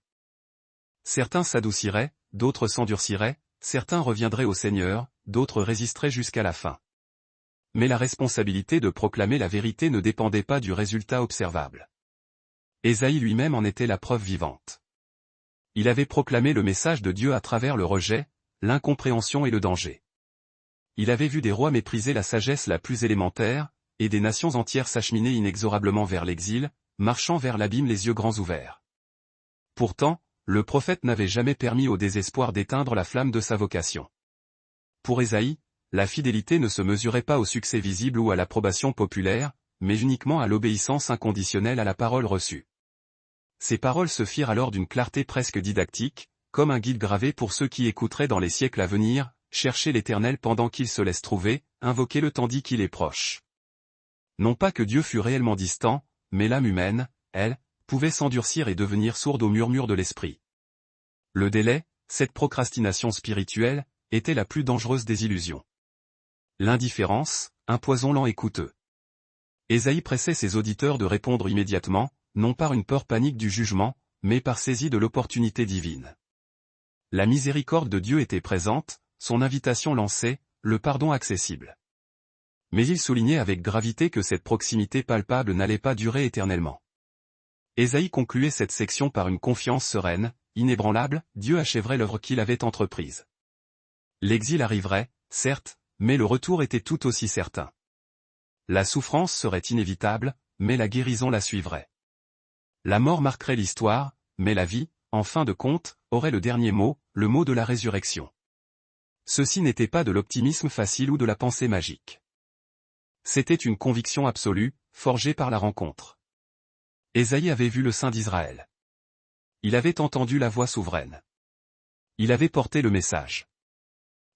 Certains s'adouciraient, d'autres s'endurciraient, certains reviendraient au Seigneur, d'autres résisteraient jusqu'à la fin. Mais la responsabilité de proclamer la vérité ne dépendait pas du résultat observable. Ésaïe lui-même en était la preuve vivante. Il avait proclamé le message de Dieu à travers le rejet, l'incompréhension et le danger. Il avait vu des rois mépriser la sagesse la plus élémentaire, et des nations entières s'acheminer inexorablement vers l'exil, marchant vers l'abîme les yeux grands ouverts. Pourtant, le prophète n'avait jamais permis au désespoir d'éteindre la flamme de sa vocation. Pour Ésaïe, la fidélité ne se mesurait pas au succès visible ou à l'approbation populaire, mais uniquement à l'obéissance inconditionnelle à la parole reçue. Ces paroles se firent alors d'une clarté presque didactique, comme un guide gravé pour ceux qui écouteraient dans les siècles à venir, chercher l'Éternel pendant qu'il se laisse trouver, invoquer-le tandis qu'il est proche. Non pas que Dieu fût réellement distant, mais l'âme humaine, elle, pouvait s'endurcir et devenir sourde au murmure de l'esprit. Le délai, cette procrastination spirituelle, était la plus dangereuse des illusions. L'indifférence, un poison lent et coûteux. Ésaïe pressait ses auditeurs de répondre immédiatement, non par une peur panique du jugement, mais par saisie de l'opportunité divine. La miséricorde de Dieu était présente, son invitation lancée, le pardon accessible. Mais il soulignait avec gravité que cette proximité palpable n'allait pas durer éternellement. Ésaïe concluait cette section par une confiance sereine, inébranlable, Dieu achèverait l'œuvre qu'il avait entreprise. L'exil arriverait, certes, mais le retour était tout aussi certain. La souffrance serait inévitable, mais la guérison la suivrait. La mort marquerait l'histoire, mais la vie, en fin de compte, aurait le dernier mot, le mot de la résurrection. Ceci n'était pas de l'optimisme facile ou de la pensée magique. C'était une conviction absolue, forgée par la rencontre. Ésaïe avait vu le Saint d'Israël. Il avait entendu la voix souveraine. Il avait porté le message.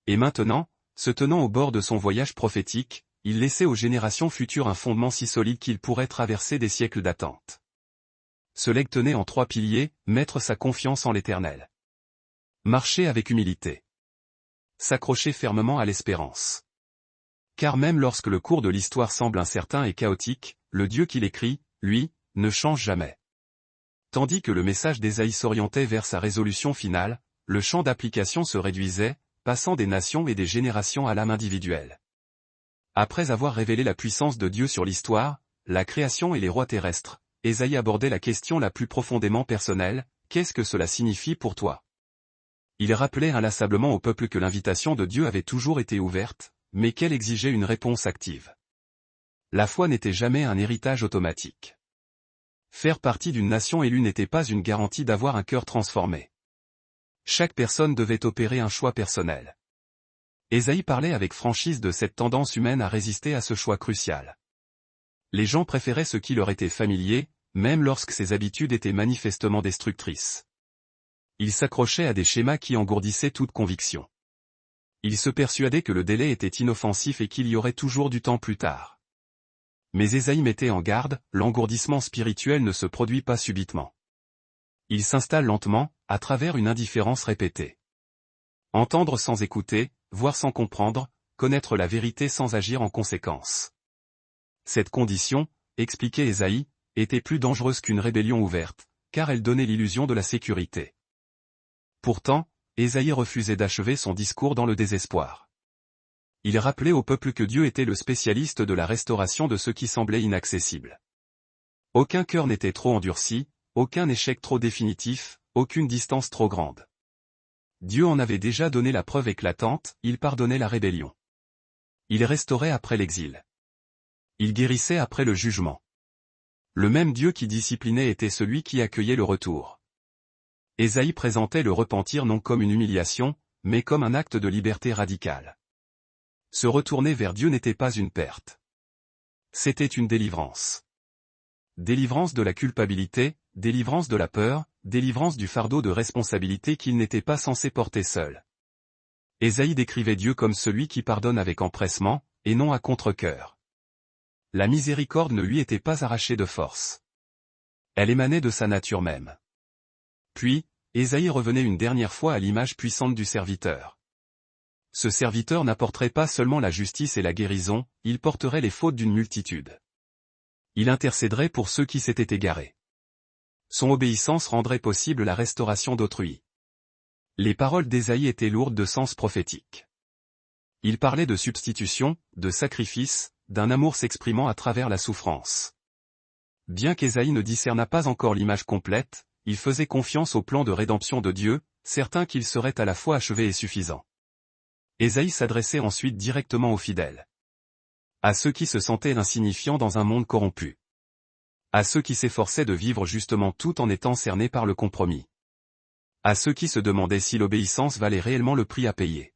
Et maintenant, Se tenant au bord de son voyage prophétique, il laissait aux générations futures un fondement si solide qu'il pourrait traverser des siècles d'attente. Ce legs tenait en 3 piliers, mettre sa confiance en l'Éternel. Marcher avec humilité. S'accrocher fermement à l'espérance. Car même lorsque le cours de l'histoire semble incertain et chaotique, le Dieu qui l'écrit, lui, ne change jamais. Tandis que le message d'Ésaïe s'orientait vers sa résolution finale, le champ d'application se réduisait, passant des nations et des générations à l'âme individuelle. Après avoir révélé la puissance de Dieu sur l'histoire, la création et les rois terrestres, Ésaïe abordait la question la plus profondément personnelle, qu'est-ce que cela signifie pour toi? Il rappelait inlassablement au peuple que l'invitation de Dieu avait toujours été ouverte, mais qu'elle exigeait une réponse active. La foi n'était jamais un héritage automatique. Faire partie d'une nation élue n'était pas une garantie d'avoir un cœur transformé. Chaque personne devait opérer un choix personnel. Ésaïe parlait avec franchise de cette tendance humaine à résister à ce choix crucial. Les gens préféraient ce qui leur était familier, même lorsque ces habitudes étaient manifestement destructrices. Ils s'accrochaient à des schémas qui engourdissaient toute conviction. Ils se persuadaient que le délai était inoffensif et qu'il y aurait toujours du temps plus tard. Mais Ésaïe mettait en garde, l'engourdissement spirituel ne se produit pas subitement. Il s'installe lentement, à travers une indifférence répétée. Entendre sans écouter, voir sans comprendre, connaître la vérité sans agir en conséquence. Cette condition, expliquait Ésaïe, était plus dangereuse qu'une rébellion ouverte, car elle donnait l'illusion de la sécurité. Pourtant, Ésaïe refusait d'achever son discours dans le désespoir. Il rappelait au peuple que Dieu était le spécialiste de la restauration de ce qui semblait inaccessible. Aucun cœur n'était trop endurci, aucun échec trop définitif, aucune distance trop grande. Dieu en avait déjà donné la preuve éclatante, il pardonnait la rébellion. Il restaurait après l'exil. Il guérissait après le jugement. Le même Dieu qui disciplinait était celui qui accueillait le retour. Ésaïe présentait le repentir non comme une humiliation, mais comme un acte de liberté radicale. Se retourner vers Dieu n'était pas une perte. C'était une délivrance. Délivrance de la culpabilité, délivrance de la peur, délivrance du fardeau de responsabilité qu'il n'était pas censé porter seul. Ésaïe décrivait Dieu comme celui qui pardonne avec empressement, et non à contre-cœur. La miséricorde ne lui était pas arrachée de force. Elle émanait de sa nature même. Puis, Ésaïe revenait une dernière fois à l'image puissante du serviteur. Ce serviteur n'apporterait pas seulement la justice et la guérison, il porterait les fautes d'une multitude. Il intercéderait pour ceux qui s'étaient égarés. Son obéissance rendrait possible la restauration d'autrui. Les paroles d'Ésaïe étaient lourdes de sens prophétique. Il parlait de substitution, de sacrifice, d'un amour s'exprimant à travers la souffrance. Bien qu'Ésaïe ne discernât pas encore l'image complète, il faisait confiance au plan de rédemption de Dieu, certain qu'il serait à la fois achevé et suffisant. Ésaïe s'adressait ensuite directement aux fidèles. À ceux qui se sentaient insignifiants dans un monde corrompu. À ceux qui s'efforçaient de vivre justement tout en étant cernés par le compromis. À ceux qui se demandaient si l'obéissance valait réellement le prix à payer.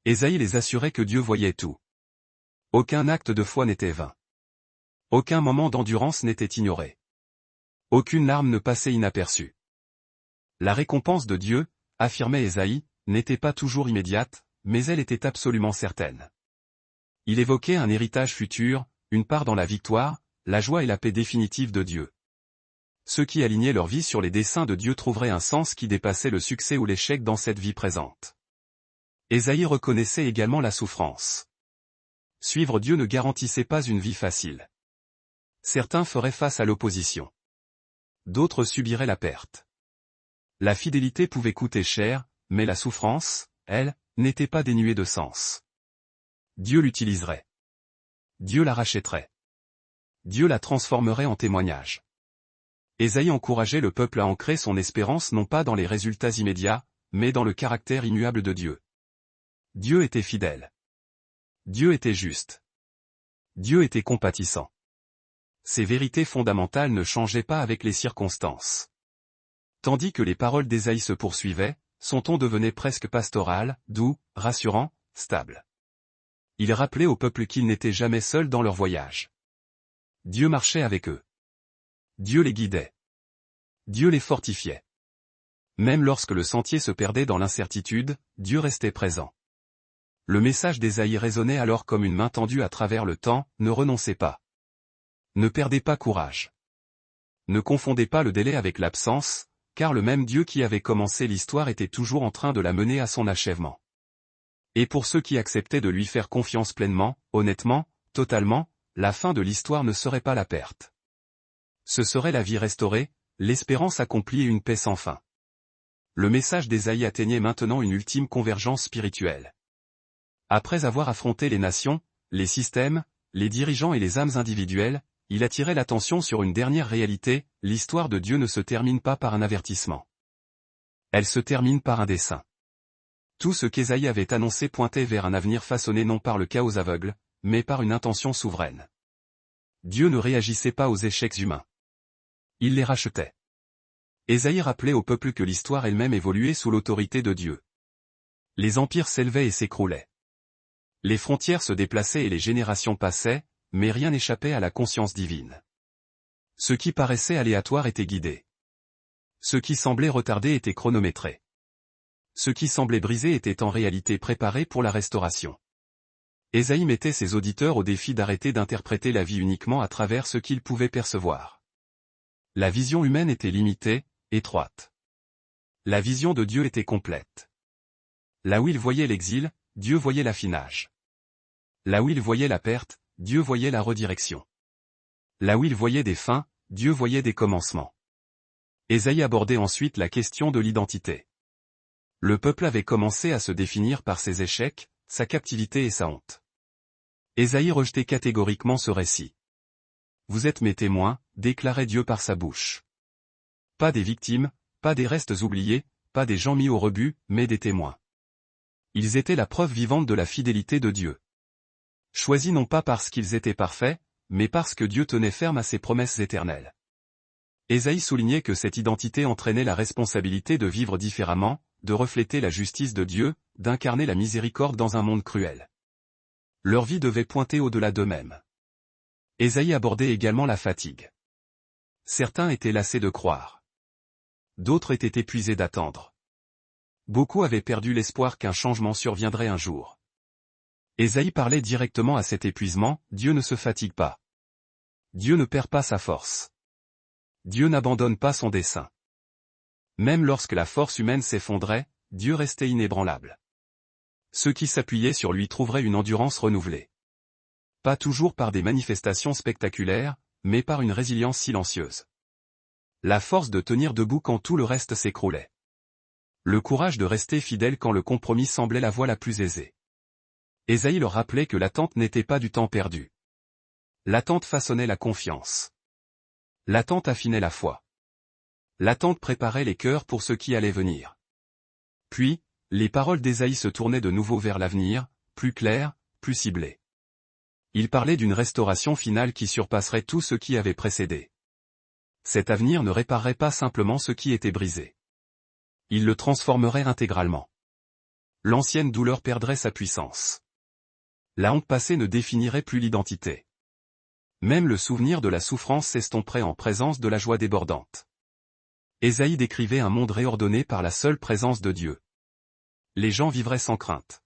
Ésaïe les assurait que Dieu voyait tout. Aucun acte de foi n'était vain. Aucun moment d'endurance n'était ignoré. Aucune larme ne passait inaperçue. La récompense de Dieu, affirmait Ésaïe, n'était pas toujours immédiate, mais elle était absolument certaine. Il évoquait un héritage futur, une part dans la victoire, la joie et la paix définitive de Dieu. Ceux qui alignaient leur vie sur les desseins de Dieu trouveraient un sens qui dépassait le succès ou l'échec dans cette vie présente. Ésaïe reconnaissait également la souffrance. Suivre Dieu ne garantissait pas une vie facile. Certains feraient face à l'opposition. D'autres subiraient la perte. La fidélité pouvait coûter cher, mais la souffrance, elle, n'était pas dénuée de sens. Dieu l'utiliserait. Dieu la rachèterait. Dieu la transformerait en témoignage. Ésaïe encourageait le peuple à ancrer son espérance non pas dans les résultats immédiats, mais dans le caractère immuable de Dieu. Dieu était fidèle. Dieu était juste. Dieu était compatissant. Ces vérités fondamentales ne changeaient pas avec les circonstances. Tandis que les paroles d'Ésaïe se poursuivaient, son ton devenait presque pastoral, doux, rassurant, stable. Il rappelait au peuple qu'ils n'étaient jamais seuls dans leur voyage. Dieu marchait avec eux. Dieu les guidait. Dieu les fortifiait. Même lorsque le sentier se perdait dans l'incertitude, Dieu restait présent. Le message d'Ésaïe résonnait alors comme une main tendue à travers le temps, ne renoncez pas. Ne perdez pas courage. Ne confondez pas le délai avec l'absence, car le même Dieu qui avait commencé l'histoire était toujours en train de la mener à son achèvement. Et pour ceux qui acceptaient de lui faire confiance pleinement, honnêtement, totalement, la fin de l'histoire ne serait pas la perte. Ce serait la vie restaurée, l'espérance accomplie et une paix sans fin. Le message d'Ésaïe atteignait maintenant une ultime convergence spirituelle. Après avoir affronté les nations, les systèmes, les dirigeants et les âmes individuelles, il attirait l'attention sur une dernière réalité, l'histoire de Dieu ne se termine pas par un avertissement. Elle se termine par un dessein. Tout ce qu'Ésaïe avait annoncé pointait vers un avenir façonné non par le chaos aveugle, mais par une intention souveraine. Dieu ne réagissait pas aux échecs humains. Il les rachetait. Ésaïe rappelait au peuple que l'histoire elle-même évoluait sous l'autorité de Dieu. Les empires s'élevaient et s'écroulaient. Les frontières se déplaçaient et les générations passaient, mais rien n'échappait à la conscience divine. Ce qui paraissait aléatoire était guidé. Ce qui semblait retardé était chronométré. Ce qui semblait brisé était en réalité préparé pour la restauration. Ésaïe mettait ses auditeurs au défi d'arrêter d'interpréter la vie uniquement à travers ce qu'ils pouvaient percevoir. La vision humaine était limitée, étroite. La vision de Dieu était complète. Là où il voyait l'exil, Dieu voyait l'affinage. Là où il voyait la perte, Dieu voyait la redirection. Là où il voyait des fins, Dieu voyait des commencements. Ésaïe abordait ensuite la question de l'identité. Le peuple avait commencé à se définir par ses échecs, sa captivité et sa honte. Ésaïe rejetait catégoriquement ce récit. Vous êtes mes témoins, déclarait Dieu par sa bouche. Pas des victimes, pas des restes oubliés, pas des gens mis au rebut, mais des témoins. Ils étaient la preuve vivante de la fidélité de Dieu. Choisis non pas parce qu'ils étaient parfaits, mais parce que Dieu tenait ferme à ses promesses éternelles. Ésaïe soulignait que cette identité entraînait la responsabilité de vivre différemment, de refléter la justice de Dieu, d'incarner la miséricorde dans un monde cruel. Leur vie devait pointer au-delà d'eux-mêmes. Ésaïe abordait également la fatigue. Certains étaient lassés de croire. D'autres étaient épuisés d'attendre. Beaucoup avaient perdu l'espoir qu'un changement surviendrait un jour. Ésaïe parlait directement à cet épuisement, Dieu ne se fatigue pas. Dieu ne perd pas sa force. Dieu n'abandonne pas son dessein. Même lorsque la force humaine s'effondrait, Dieu restait inébranlable. Ceux qui s'appuyaient sur lui trouveraient une endurance renouvelée. Pas toujours par des manifestations spectaculaires, mais par une résilience silencieuse. La force de tenir debout quand tout le reste s'écroulait. Le courage de rester fidèle quand le compromis semblait la voie la plus aisée. Ésaïe leur rappelait que l'attente n'était pas du temps perdu. L'attente façonnait la confiance. L'attente affinait la foi. L'attente préparait les cœurs pour ce qui allait venir. Puis, les paroles d'Ésaïe se tournaient de nouveau vers l'avenir, plus claires, plus ciblées. Il parlait d'une restauration finale qui surpasserait tout ce qui avait précédé. Cet avenir ne réparerait pas simplement ce qui était brisé. Il le transformerait intégralement. L'ancienne douleur perdrait sa puissance. La honte passée ne définirait plus l'identité. Même le souvenir de la souffrance s'estomperait en présence de la joie débordante. Ésaïe décrivait un monde réordonné par la seule présence de Dieu. Les gens vivraient sans crainte.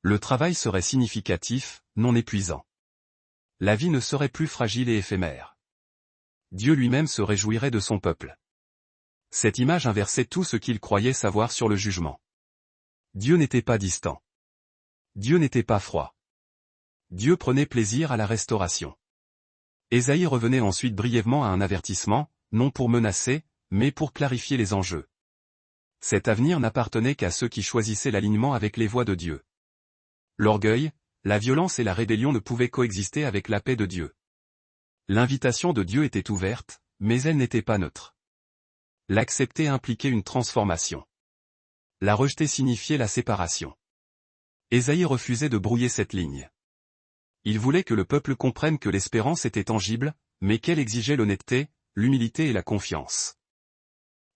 Le travail serait significatif, non épuisant. La vie ne serait plus fragile et éphémère. Dieu lui-même se réjouirait de son peuple. Cette image inversait tout ce qu'il croyait savoir sur le jugement. Dieu n'était pas distant. Dieu n'était pas froid. Dieu prenait plaisir à la restauration. Ésaïe revenait ensuite brièvement à un avertissement, non pour menacer, mais pour clarifier les enjeux. Cet avenir n'appartenait qu'à ceux qui choisissaient l'alignement avec les voies de Dieu. L'orgueil, la violence et la rébellion ne pouvaient coexister avec la paix de Dieu. L'invitation de Dieu était ouverte, mais elle n'était pas neutre. L'accepter impliquait une transformation. La rejeter signifiait la séparation. Ésaïe refusait de brouiller cette ligne. Il voulait que le peuple comprenne que l'espérance était tangible, mais qu'elle exigeait l'honnêteté, l'humilité et la confiance.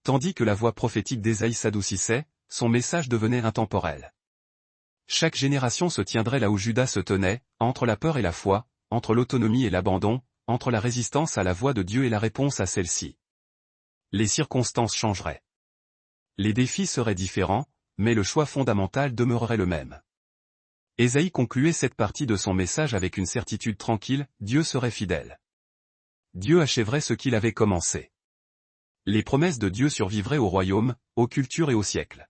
Tandis que la voix prophétique d'Ésaïe s'adoucissait, son message devenait intemporel. Chaque génération se tiendrait là où Judas se tenait, entre la peur et la foi, entre l'autonomie et l'abandon, entre la résistance à la voix de Dieu et la réponse à celle-ci. Les circonstances changeraient. Les défis seraient différents, mais le choix fondamental demeurerait le même. Ésaïe concluait cette partie de son message avec une certitude tranquille, Dieu serait fidèle. Dieu achèverait ce qu'il avait commencé. Les promesses de Dieu survivraient au royaume, aux cultures et aux siècles.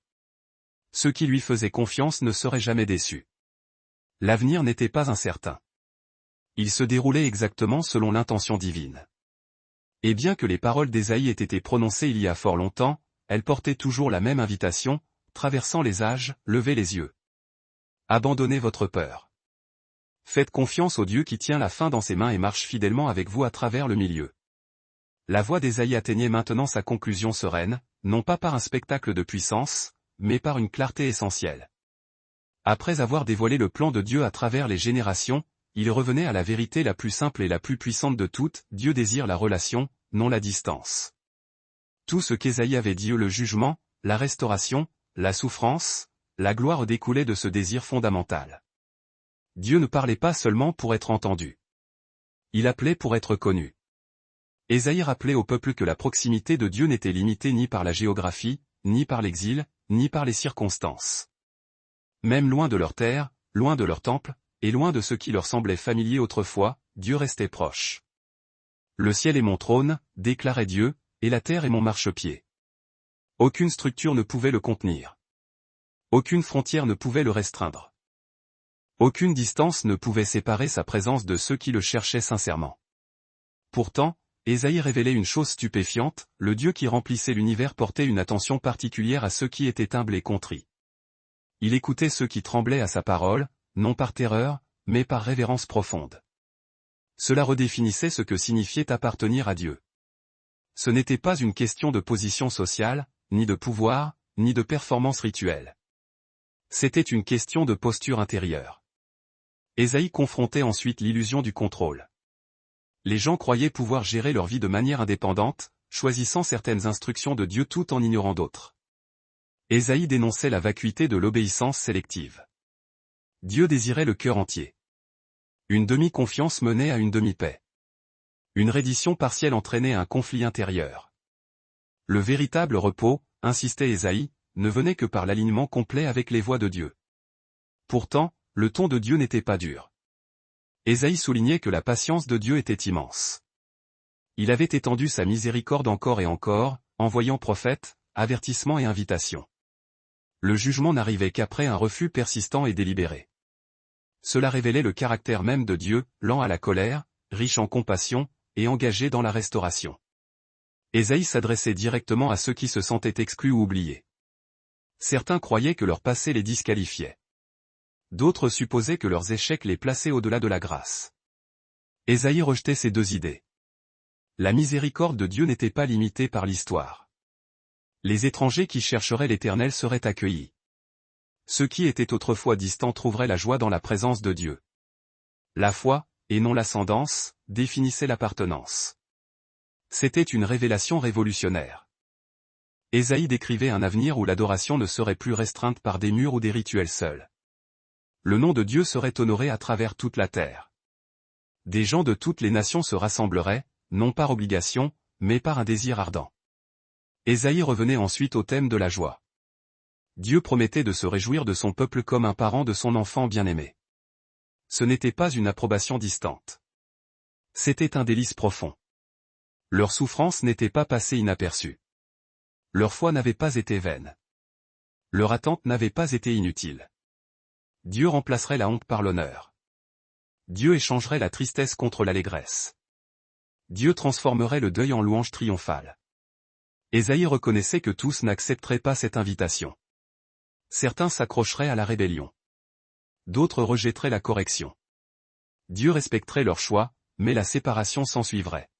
Ceux qui lui faisaient confiance ne seraient jamais déçus. L'avenir n'était pas incertain. Il se déroulait exactement selon l'intention divine. Et bien que les paroles d'Ésaïe aient été prononcées il y a fort longtemps, elles portaient toujours la même invitation, traversant les âges, levez les yeux. Abandonnez votre peur. Faites confiance au Dieu qui tient la fin dans ses mains et marche fidèlement avec vous à travers le milieu. La voix d'Ésaïe atteignait maintenant sa conclusion sereine, non pas par un spectacle de puissance, mais par une clarté essentielle. Après avoir dévoilé le plan de Dieu à travers les générations, il revenait à la vérité la plus simple et la plus puissante de toutes, Dieu désire la relation, non la distance. Tout ce qu'Ésaïe avait dit, le jugement, la restauration, la souffrance, la gloire découlait de ce désir fondamental. Dieu ne parlait pas seulement pour être entendu. Il appelait pour être connu. Ésaïe rappelait au peuple que la proximité de Dieu n'était limitée ni par la géographie, ni par l'exil, ni par les circonstances. Même loin de leur terre, loin de leur temple, et loin de ce qui leur semblait familier autrefois, Dieu restait proche. Le ciel est mon trône, déclarait Dieu, et la terre est mon marchepied. Aucune structure ne pouvait le contenir. Aucune frontière ne pouvait le restreindre. Aucune distance ne pouvait séparer sa présence de ceux qui le cherchaient sincèrement. Pourtant, Ésaïe révélait une chose stupéfiante, le Dieu qui remplissait l'univers portait une attention particulière à ceux qui étaient humbles et contrits. Il écoutait ceux qui tremblaient à sa parole, non par terreur, mais par révérence profonde. Cela redéfinissait ce que signifiait appartenir à Dieu. Ce n'était pas une question de position sociale, ni de pouvoir, ni de performance rituelle. C'était une question de posture intérieure. Ésaïe confrontait ensuite l'illusion du contrôle. Les gens croyaient pouvoir gérer leur vie de manière indépendante, choisissant certaines instructions de Dieu tout en ignorant d'autres. Ésaïe dénonçait la vacuité de l'obéissance sélective. Dieu désirait le cœur entier. Une demi-confiance menait à une demi-paix. Une reddition partielle entraînait un conflit intérieur. Le véritable repos, insistait Ésaïe, ne venait que par l'alignement complet avec les voies de Dieu. Pourtant, le ton de Dieu n'était pas dur. Ésaïe soulignait que la patience de Dieu était immense. Il avait étendu sa miséricorde encore et encore, envoyant prophètes, avertissements et invitations. Le jugement n'arrivait qu'après un refus persistant et délibéré. Cela révélait le caractère même de Dieu, lent à la colère, riche en compassion, et engagé dans la restauration. Ésaïe s'adressait directement à ceux qui se sentaient exclus ou oubliés. Certains croyaient que leur passé les disqualifiait. D'autres supposaient que leurs échecs les plaçaient au-delà de la grâce. Ésaïe rejetait ces deux idées. La miséricorde de Dieu n'était pas limitée par l'histoire. Les étrangers qui chercheraient l'Éternel seraient accueillis. Ceux qui étaient autrefois distants trouveraient la joie dans la présence de Dieu. La foi, et non l'ascendance, définissait l'appartenance. C'était une révélation révolutionnaire. Ésaïe décrivait un avenir où l'adoration ne serait plus restreinte par des murs ou des rituels seuls. Le nom de Dieu serait honoré à travers toute la terre. Des gens de toutes les nations se rassembleraient, non par obligation, mais par un désir ardent. Ésaïe revenait ensuite au thème de la joie. Dieu promettait de se réjouir de son peuple comme un parent de son enfant bien-aimé. Ce n'était pas une approbation distante. C'était un délice profond. Leur souffrance n'était pas passée inaperçue. Leur foi n'avait pas été vaine. Leur attente n'avait pas été inutile. Dieu remplacerait la honte par l'honneur. Dieu échangerait la tristesse contre l'allégresse. Dieu transformerait le deuil en louange triomphale. Ésaïe reconnaissait que tous n'accepteraient pas cette invitation. Certains s'accrocheraient à la rébellion. D'autres rejetteraient la correction. Dieu respecterait leur choix, mais la séparation s'ensuivrait.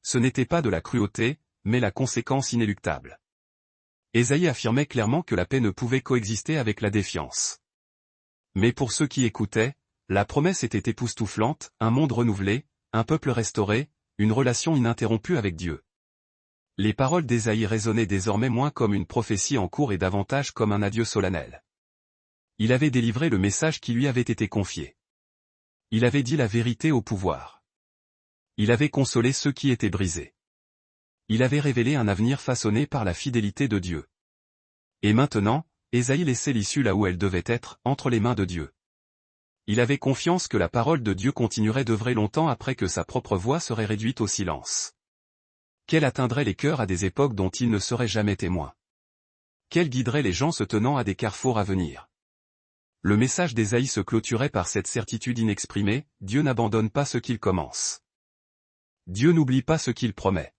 Ce n'était pas de la cruauté, mais la conséquence inéluctable. Ésaïe affirmait clairement que la paix ne pouvait coexister avec la défiance. Mais pour ceux qui écoutaient, la promesse était époustouflante, un monde renouvelé, un peuple restauré, une relation ininterrompue avec Dieu. Les paroles d'Ésaïe résonnaient désormais moins comme une prophétie en cours et davantage comme un adieu solennel. Il avait délivré le message qui lui avait été confié. Il avait dit la vérité au pouvoir. Il avait consolé ceux qui étaient brisés. Il avait révélé un avenir façonné par la fidélité de Dieu. Et maintenant, Ésaïe laissait l'issue là où elle devait être, entre les mains de Dieu. Il avait confiance que la parole de Dieu continuerait d'œuvrer longtemps après que sa propre voix serait réduite au silence. Qu'elle atteindrait les cœurs à des époques dont il ne serait jamais témoin. Qu'elle guiderait les gens se tenant à des carrefours à venir. Le message d'Ésaïe se clôturait par cette certitude inexprimée, Dieu n'abandonne pas ce qu'il commence. Dieu n'oublie pas ce qu'il promet.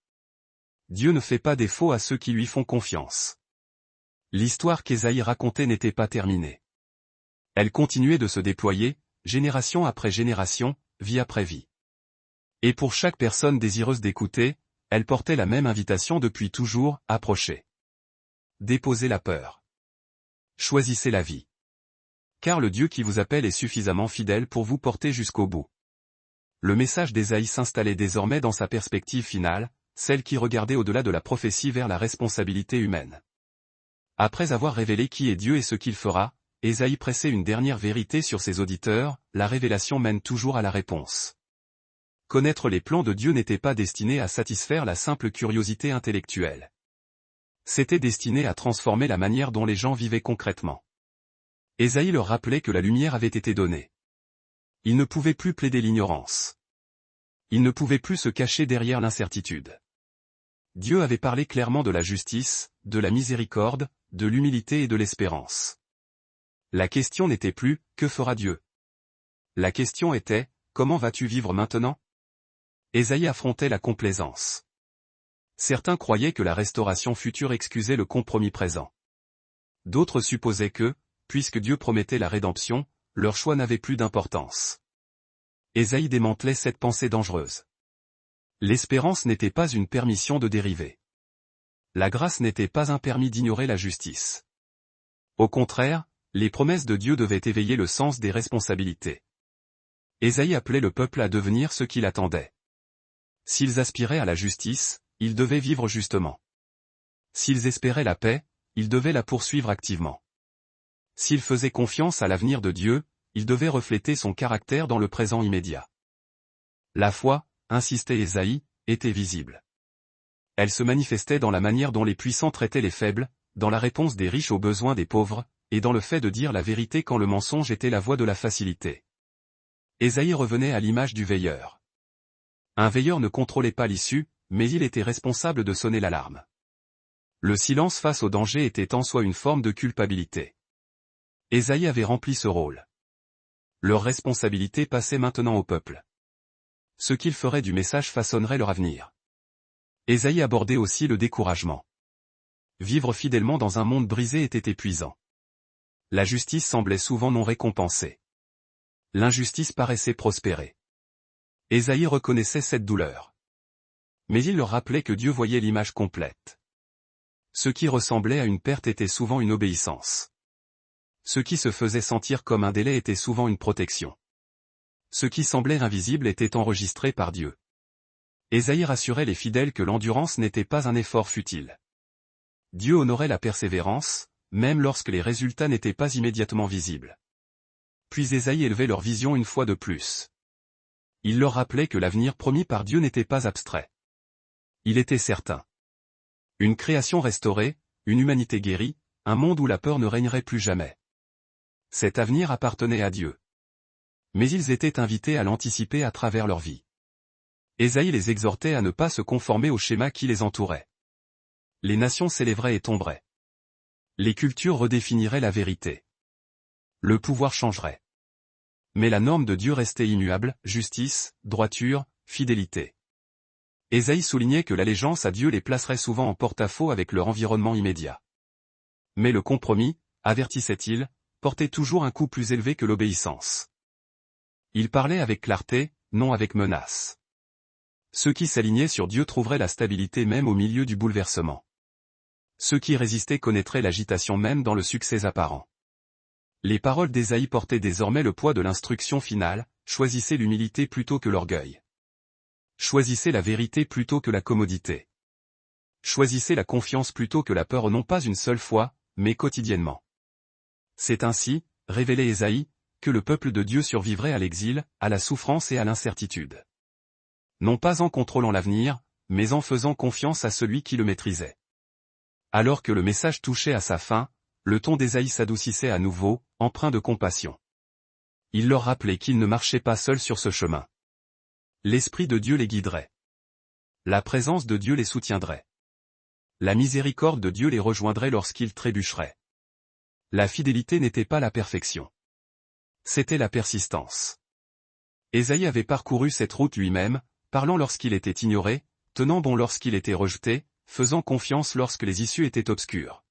Dieu ne fait pas défaut à ceux qui lui font confiance. L'histoire qu'Ésaïe racontait n'était pas terminée. Elle continuait de se déployer, génération après génération, vie après vie. Et pour chaque personne désireuse d'écouter, elle portait la même invitation depuis toujours, approchez. Déposez la peur. Choisissez la vie. Car le Dieu qui vous appelle est suffisamment fidèle pour vous porter jusqu'au bout. Le message d'Ésaïe s'installait désormais dans sa perspective finale, celle qui regardait au-delà de la prophétie vers la responsabilité humaine. Après avoir révélé qui est Dieu et ce qu'il fera, Ésaïe pressait une dernière vérité sur ses auditeurs, la révélation mène toujours à la réponse. Connaître les plans de Dieu n'était pas destiné à satisfaire la simple curiosité intellectuelle. C'était destiné à transformer la manière dont les gens vivaient concrètement. Ésaïe leur rappelait que la lumière avait été donnée. Il ne pouvait plus plaider l'ignorance. Il ne pouvait plus se cacher derrière l'incertitude. Dieu avait parlé clairement de la justice, de la miséricorde, de l'humilité et de l'espérance. La question n'était plus « Que fera Dieu ?» La question était « Comment vas-tu vivre maintenant ?» Ésaïe affrontait la complaisance. Certains croyaient que la restauration future excusait le compromis présent. D'autres supposaient que, puisque Dieu promettait la rédemption, leur choix n'avait plus d'importance. Ésaïe démantelait cette pensée dangereuse. L'espérance n'était pas une permission de dériver. La grâce n'était pas un permis d'ignorer la justice. Au contraire, les promesses de Dieu devaient éveiller le sens des responsabilités. Ésaïe appelait le peuple à devenir ce qu'il attendait. S'ils aspiraient à la justice, ils devaient vivre justement. S'ils espéraient la paix, ils devaient la poursuivre activement. S'ils faisaient confiance à l'avenir de Dieu, ils devaient refléter son caractère dans le présent immédiat. La foi, insistait Ésaïe, était visible. Elle se manifestait dans la manière dont les puissants traitaient les faibles, dans la réponse des riches aux besoins des pauvres, et dans le fait de dire la vérité quand le mensonge était la voie de la facilité. Ésaïe revenait à l'image du veilleur. Un veilleur ne contrôlait pas l'issue, mais il était responsable de sonner l'alarme. Le silence face au danger était en soi une forme de culpabilité. Ésaïe avait rempli ce rôle. Leur responsabilité passait maintenant au peuple. Ce qu'ils feraient du message façonnerait leur avenir. Ésaïe abordait aussi le découragement. Vivre fidèlement dans un monde brisé était épuisant. La justice semblait souvent non récompensée. L'injustice paraissait prospérer. Ésaïe reconnaissait cette douleur. Mais il leur rappelait que Dieu voyait l'image complète. Ce qui ressemblait à une perte était souvent une obéissance. Ce qui se faisait sentir comme un délai était souvent une protection. Ce qui semblait invisible était enregistré par Dieu. Ésaïe rassurait les fidèles que l'endurance n'était pas un effort futile. Dieu honorait la persévérance, même lorsque les résultats n'étaient pas immédiatement visibles. Puis Ésaïe élevait leur vision une fois de plus. Il leur rappelait que l'avenir promis par Dieu n'était pas abstrait. Il était certain. Une création restaurée, une humanité guérie, un monde où la peur ne régnerait plus jamais. Cet avenir appartenait à Dieu. Mais ils étaient invités à l'anticiper à travers leur vie. Ésaïe les exhortait à ne pas se conformer au schéma qui les entourait. Les nations s'élèveraient et tomberaient. Les cultures redéfiniraient la vérité. Le pouvoir changerait. Mais la norme de Dieu restait immuable, justice, droiture, fidélité. Ésaïe soulignait que l'allégeance à Dieu les placerait souvent en porte-à-faux avec leur environnement immédiat. Mais le compromis, avertissait-il, portait toujours un coût plus élevé que l'obéissance. Il parlait avec clarté, non avec menace. Ceux qui s'alignaient sur Dieu trouveraient la stabilité même au milieu du bouleversement. Ceux qui résistaient connaîtraient l'agitation même dans le succès apparent. Les paroles d'Ésaïe portaient désormais le poids de l'instruction finale, choisissez l'humilité plutôt que l'orgueil. Choisissez la vérité plutôt que la commodité. Choisissez la confiance plutôt que la peur non pas une seule fois, mais quotidiennement. C'est ainsi, révélait Ésaïe, que le peuple de Dieu survivrait à l'exil, à la souffrance et à l'incertitude. Non pas en contrôlant l'avenir, mais en faisant confiance à celui qui le maîtrisait. Alors que le message touchait à sa fin, le ton d'Ésaïe s'adoucissait à nouveau, empreint de compassion. Il leur rappelait qu'ils ne marchaient pas seuls sur ce chemin. L'Esprit de Dieu les guiderait. La présence de Dieu les soutiendrait. La miséricorde de Dieu les rejoindrait lorsqu'ils trébucheraient. La fidélité n'était pas la perfection. C'était la persistance. Ésaïe avait parcouru cette route lui-même, parlant lorsqu'il était ignoré, tenant bon lorsqu'il était rejeté, faisant confiance lorsque les issues étaient obscures.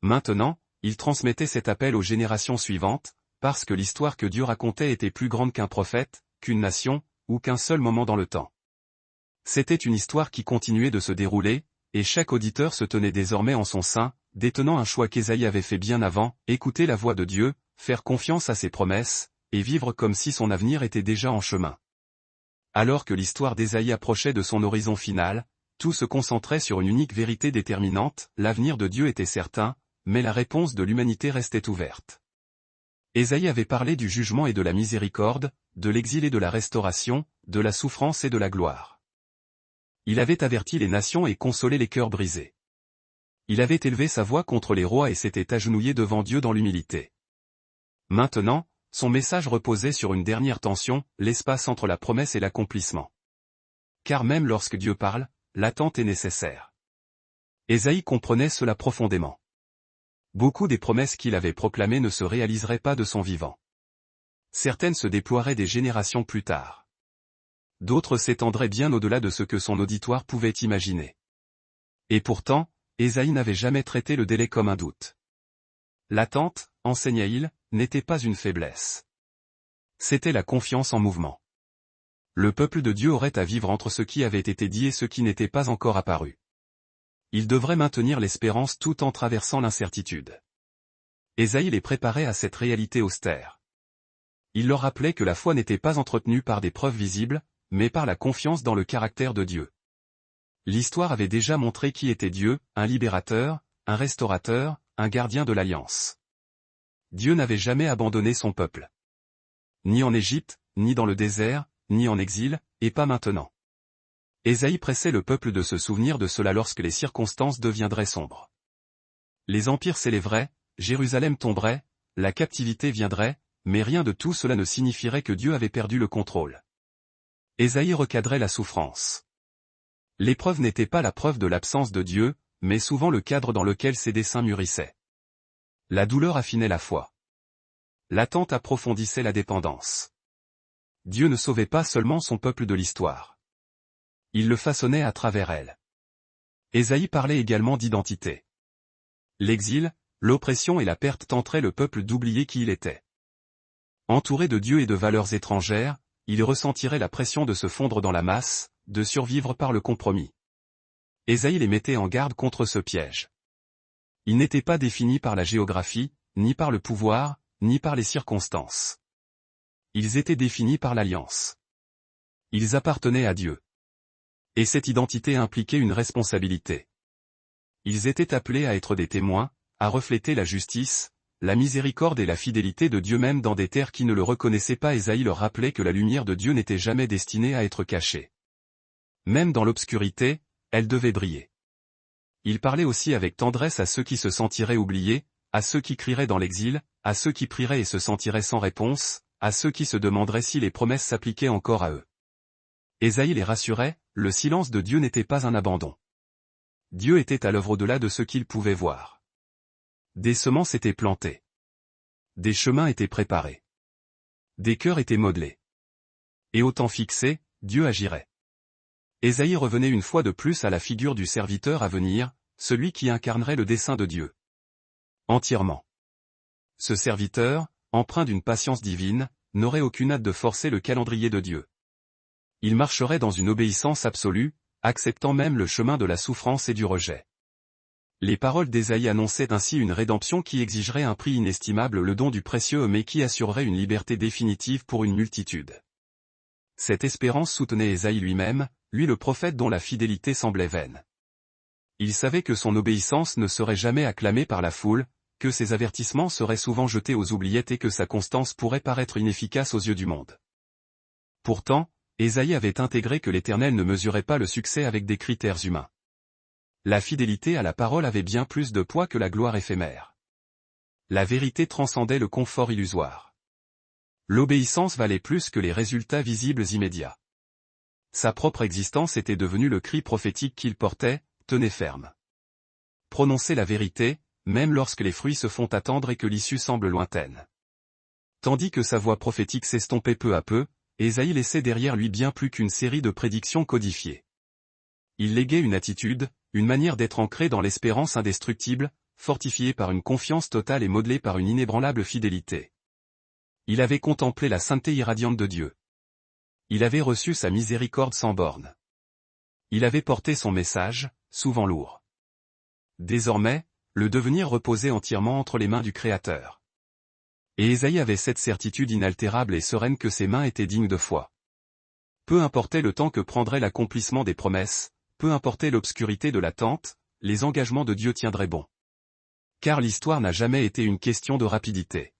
Maintenant, il transmettait cet appel aux générations suivantes, parce que l'histoire que Dieu racontait était plus grande qu'un prophète, qu'une nation, ou qu'un seul moment dans le temps. C'était une histoire qui continuait de se dérouler, et chaque auditeur se tenait désormais en son sein, détenant un choix qu'Ésaïe avait fait bien avant, écouter la voix de Dieu, faire confiance à ses promesses, et vivre comme si son avenir était déjà en chemin. Alors que l'histoire d'Ésaïe approchait de son horizon final, tout se concentrait sur une unique vérité déterminante, l'avenir de Dieu était certain, mais la réponse de l'humanité restait ouverte. Ésaïe avait parlé du jugement et de la miséricorde, de l'exil et de la restauration, de la souffrance et de la gloire. Il avait averti les nations et consolé les cœurs brisés. Il avait élevé sa voix contre les rois et s'était agenouillé devant Dieu dans l'humilité. Maintenant, son message reposait sur une dernière tension, l'espace entre la promesse et l'accomplissement. Car même lorsque Dieu parle, l'attente est nécessaire. Ésaïe comprenait cela profondément. Beaucoup des promesses qu'il avait proclamées ne se réaliseraient pas de son vivant. Certaines se déploieraient des générations plus tard. D'autres s'étendraient bien au-delà de ce que son auditoire pouvait imaginer. Et pourtant, Ésaïe n'avait jamais traité le délai comme un doute. L'attente, enseignait-il, n'était pas une faiblesse. C'était la confiance en mouvement. Le peuple de Dieu aurait à vivre entre ce qui avait été dit et ce qui n'était pas encore apparu. Il devrait maintenir l'espérance tout en traversant l'incertitude. Ésaïe les préparait à cette réalité austère. Il leur rappelait que la foi n'était pas entretenue par des preuves visibles, mais par la confiance dans le caractère de Dieu. L'histoire avait déjà montré qui était Dieu, un libérateur, un restaurateur, un gardien de l'alliance. Dieu n'avait jamais abandonné son peuple. Ni en Égypte, ni dans le désert, ni en exil, et pas maintenant. Ésaïe pressait le peuple de se souvenir de cela lorsque les circonstances deviendraient sombres. Les empires s'élèveraient, Jérusalem tomberait, la captivité viendrait, mais rien de tout cela ne signifierait que Dieu avait perdu le contrôle. Ésaïe recadrait la souffrance. L'épreuve n'était pas la preuve de l'absence de Dieu, mais souvent le cadre dans lequel ses desseins mûrissaient. La douleur affinait la foi. L'attente approfondissait la dépendance. Dieu ne sauvait pas seulement son peuple de l'histoire. Il le façonnait à travers elle. Ésaïe parlait également d'identité. L'exil, l'oppression et la perte tenteraient le peuple d'oublier qui il était. Entouré de Dieu et de valeurs étrangères, il ressentirait la pression de se fondre dans la masse, de survivre par le compromis. Ésaïe les mettait en garde contre ce piège. Ils n'étaient pas définis par la géographie, ni par le pouvoir, ni par les circonstances. Ils étaient définis par l'alliance. Ils appartenaient à Dieu. Et cette identité impliquait une responsabilité. Ils étaient appelés à être des témoins, à refléter la justice, la miséricorde et la fidélité de Dieu même dans des terres qui ne le reconnaissaient pas. Ésaïe leur rappelait que la lumière de Dieu n'était jamais destinée à être cachée. Même dans l'obscurité, elle devait briller. Il parlait aussi avec tendresse à ceux qui se sentiraient oubliés, à ceux qui crieraient dans l'exil, à ceux qui prieraient et se sentiraient sans réponse, à ceux qui se demanderaient si les promesses s'appliquaient encore à eux. Ésaïe les rassurait, le silence de Dieu n'était pas un abandon. Dieu était à l'œuvre au-delà de ce qu'ils pouvaient voir. Des semences étaient plantées. Des chemins étaient préparés. Des cœurs étaient modelés. Et au temps fixé, Dieu agirait. Ésaïe revenait une fois de plus à la figure du serviteur à venir, celui qui incarnerait le dessein de Dieu. Entièrement. Ce serviteur, empreint d'une patience divine, n'aurait aucune hâte de forcer le calendrier de Dieu. Il marcherait dans une obéissance absolue, acceptant même le chemin de la souffrance et du rejet. Les paroles d'Ésaïe annonçaient ainsi une rédemption qui exigerait un prix inestimable, le don du précieux mais qui assurerait une liberté définitive pour une multitude. Cette espérance soutenait Ésaïe lui-même, lui le prophète dont la fidélité semblait vaine. Il savait que son obéissance ne serait jamais acclamée par la foule, que ses avertissements seraient souvent jetés aux oubliettes et que sa constance pourrait paraître inefficace aux yeux du monde. Pourtant, Ésaïe avait intégré que l'Éternel ne mesurait pas le succès avec des critères humains. La fidélité à la parole avait bien plus de poids que la gloire éphémère. La vérité transcendait le confort illusoire. L'obéissance valait plus que les résultats visibles immédiats. Sa propre existence était devenue le cri prophétique qu'il portait, tenez ferme. Prononcez la vérité, même lorsque les fruits se font attendre et que l'issue semble lointaine. Tandis que sa voix prophétique s'estompait peu à peu, Ésaïe laissait derrière lui bien plus qu'une série de prédictions codifiées. Il léguait une attitude, une manière d'être ancrée dans l'espérance indestructible, fortifiée par une confiance totale et modelée par une inébranlable fidélité. Il avait contemplé la sainteté irradiante de Dieu. Il avait reçu sa miséricorde sans borne. Il avait porté son message, souvent lourd. Désormais, le devenir reposait entièrement entre les mains du Créateur. Et Ésaïe avait cette certitude inaltérable et sereine que ses mains étaient dignes de foi. Peu importait le temps que prendrait l'accomplissement des promesses, peu importait l'obscurité de l'attente, les engagements de Dieu tiendraient bon. Car l'histoire n'a jamais été une question de rapidité.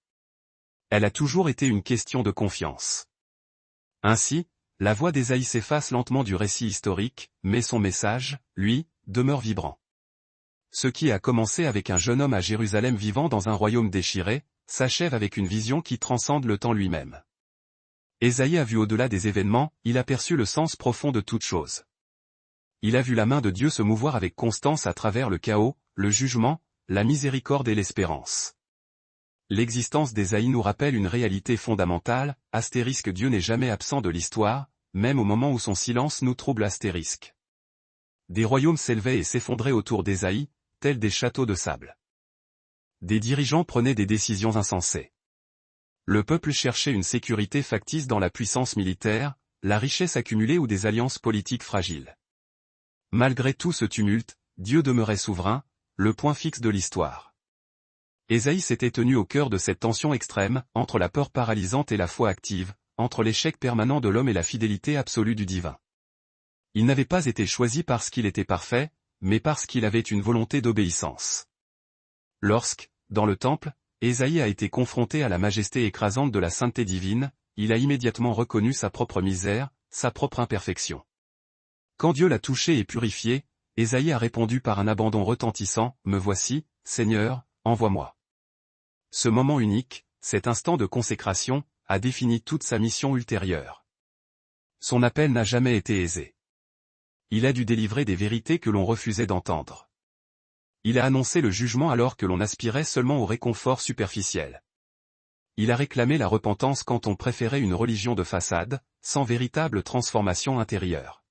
Elle a toujours été une question de confiance. Ainsi, la voix d'Ésaïe s'efface lentement du récit historique, mais son message, lui, demeure vibrant. Ce qui a commencé avec un jeune homme à Jérusalem vivant dans un royaume déchiré, s'achève avec une vision qui transcende le temps lui-même. Ésaïe a vu au-delà des événements, il a perçu le sens profond de toute chose. Il a vu la main de Dieu se mouvoir avec constance à travers le chaos, le jugement, la miséricorde et l'espérance. L'existence d'Ésaïe nous rappelle une réalité fondamentale, astérisque Dieu n'est jamais absent de l'histoire, même au moment où son silence nous trouble astérisque. Des royaumes s'élevaient et s'effondraient autour d'Ésaïe, tels des châteaux de sable. Des dirigeants prenaient des décisions insensées. Le peuple cherchait une sécurité factice dans la puissance militaire, la richesse accumulée ou des alliances politiques fragiles. Malgré tout ce tumulte, Dieu demeurait souverain, le point fixe de l'histoire. Ésaïe s'était tenu au cœur de cette tension extrême, entre la peur paralysante et la foi active, entre l'échec permanent de l'homme et la fidélité absolue du divin. Il n'avait pas été choisi parce qu'il était parfait, mais parce qu'il avait une volonté d'obéissance. Lorsque, dans le temple, Ésaïe a été confronté à la majesté écrasante de la sainteté divine, il a immédiatement reconnu sa propre misère, sa propre imperfection. Quand Dieu l'a touché et purifié, Ésaïe a répondu par un abandon retentissant, « Me voici, Seigneur, envoie-moi ». Ce moment unique, cet instant de consécration, a défini toute sa mission ultérieure. Son appel n'a jamais été aisé. Il a dû délivrer des vérités que l'on refusait d'entendre. Il a annoncé le jugement alors que l'on aspirait seulement au réconfort superficiel. Il a réclamé la repentance quand on préférait une religion de façade, sans véritable transformation intérieure.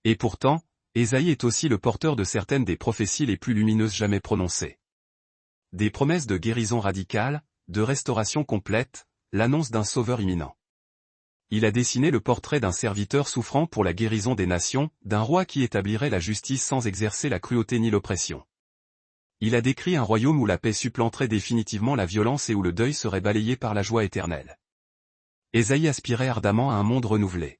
Et pourtant, Ésaïe est aussi le porteur de certaines des prophéties les plus lumineuses jamais prononcées. Des promesses de guérison radicale, de restauration complète, l'annonce d'un sauveur imminent. Il a dessiné le portrait d'un serviteur souffrant pour la guérison des nations, d'un roi qui établirait la justice sans exercer la cruauté ni l'oppression. Il a décrit un royaume où la paix supplanterait définitivement la violence et où le deuil serait balayé par la joie éternelle. Ésaïe aspirait ardemment à un monde renouvelé.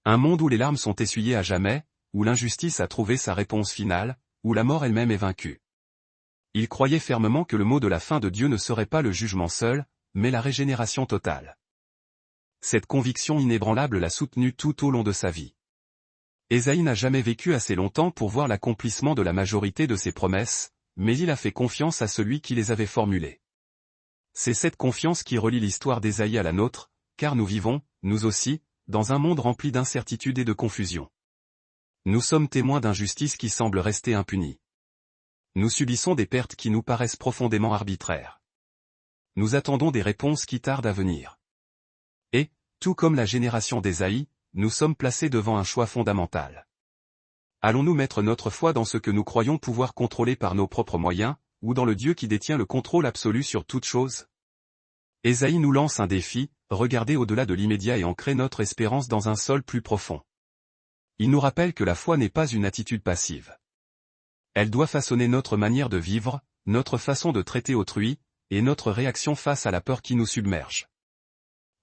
Un monde où les larmes sont essuyées à jamais, où l'injustice a trouvé sa réponse finale, où la mort elle-même est vaincue. Il croyait fermement que le mot de la fin de Dieu ne serait pas le jugement seul, mais la régénération totale. Cette conviction inébranlable l'a soutenu tout au long de sa vie. Ésaïe n'a jamais vécu assez longtemps pour voir l'accomplissement de la majorité de ses promesses, mais il a fait confiance à celui qui les avait formulées. C'est cette confiance qui relie l'histoire d'Ésaïe à la nôtre, car nous vivons, nous aussi, dans un monde rempli d'incertitude et de confusion. Nous sommes témoins d'injustices qui semblent rester impunies. Nous subissons des pertes qui nous paraissent profondément arbitraires. Nous attendons des réponses qui tardent à venir. Et, tout comme la génération d'Ésaïe, nous sommes placés devant un choix fondamental. Allons-nous mettre notre foi dans ce que nous croyons pouvoir contrôler par nos propres moyens, ou dans le Dieu qui détient le contrôle absolu sur toute chose? Ésaïe nous lance un défi, regarder au-delà de l'immédiat et ancrer notre espérance dans un sol plus profond. Il nous rappelle que la foi n'est pas une attitude passive. Elle doit façonner notre manière de vivre, notre façon de traiter autrui, et notre réaction face à la peur qui nous submerge.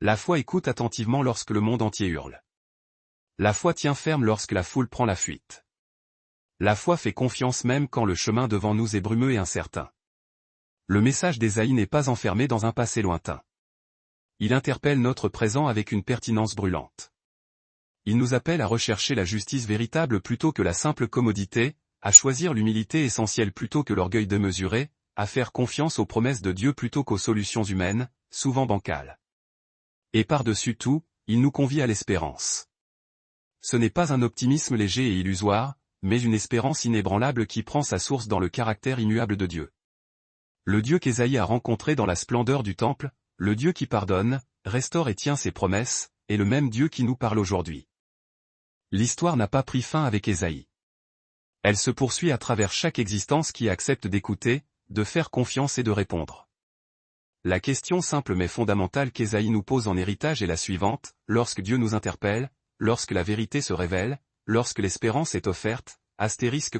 La foi écoute attentivement lorsque le monde entier hurle. La foi tient ferme lorsque la foule prend la fuite. La foi fait confiance même quand le chemin devant nous est brumeux et incertain. Le message d'Ésaïe n'est pas enfermé dans un passé lointain. Il interpelle notre présent avec une pertinence brûlante. Il nous appelle à rechercher la justice véritable plutôt que la simple commodité, à choisir l'humilité essentielle plutôt que l'orgueil démesuré, à faire confiance aux promesses de Dieu plutôt qu'aux solutions humaines, souvent bancales. Et par-dessus tout, il nous convie à l'espérance. Ce n'est pas un optimisme léger et illusoire, mais une espérance inébranlable qui prend sa source dans le caractère immuable de Dieu. Le Dieu qu'Ésaïe a rencontré dans la splendeur du temple, le Dieu qui pardonne, restaure et tient ses promesses, est le même Dieu qui nous parle aujourd'hui. L'histoire n'a pas pris fin avec Ésaïe. Elle se poursuit à travers chaque existence qui accepte d'écouter, de faire confiance et de répondre. La question simple mais fondamentale qu'Ésaïe nous pose en héritage est la suivante: lorsque Dieu nous interpelle, lorsque la vérité se révèle, lorsque l'espérance est offerte,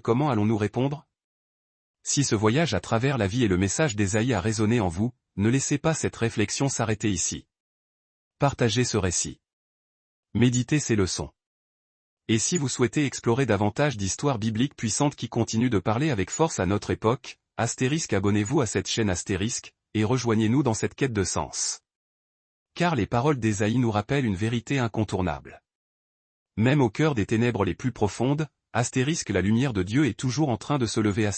comment allons-nous répondre? Si ce voyage à travers la vie et le message d'Ésaïe a résonné en vous, ne laissez pas cette réflexion s'arrêter ici. Partagez ce récit. Méditez ces leçons. Et si vous souhaitez explorer davantage d'histoires bibliques puissantes qui continuent de parler avec force à notre époque, abonnez-vous à cette chaîne et rejoignez-nous dans cette quête de sens. Car les paroles d'Ésaïe nous rappellent une vérité incontournable. Même au cœur des ténèbres les plus profondes, la lumière de Dieu est toujours en train de se lever.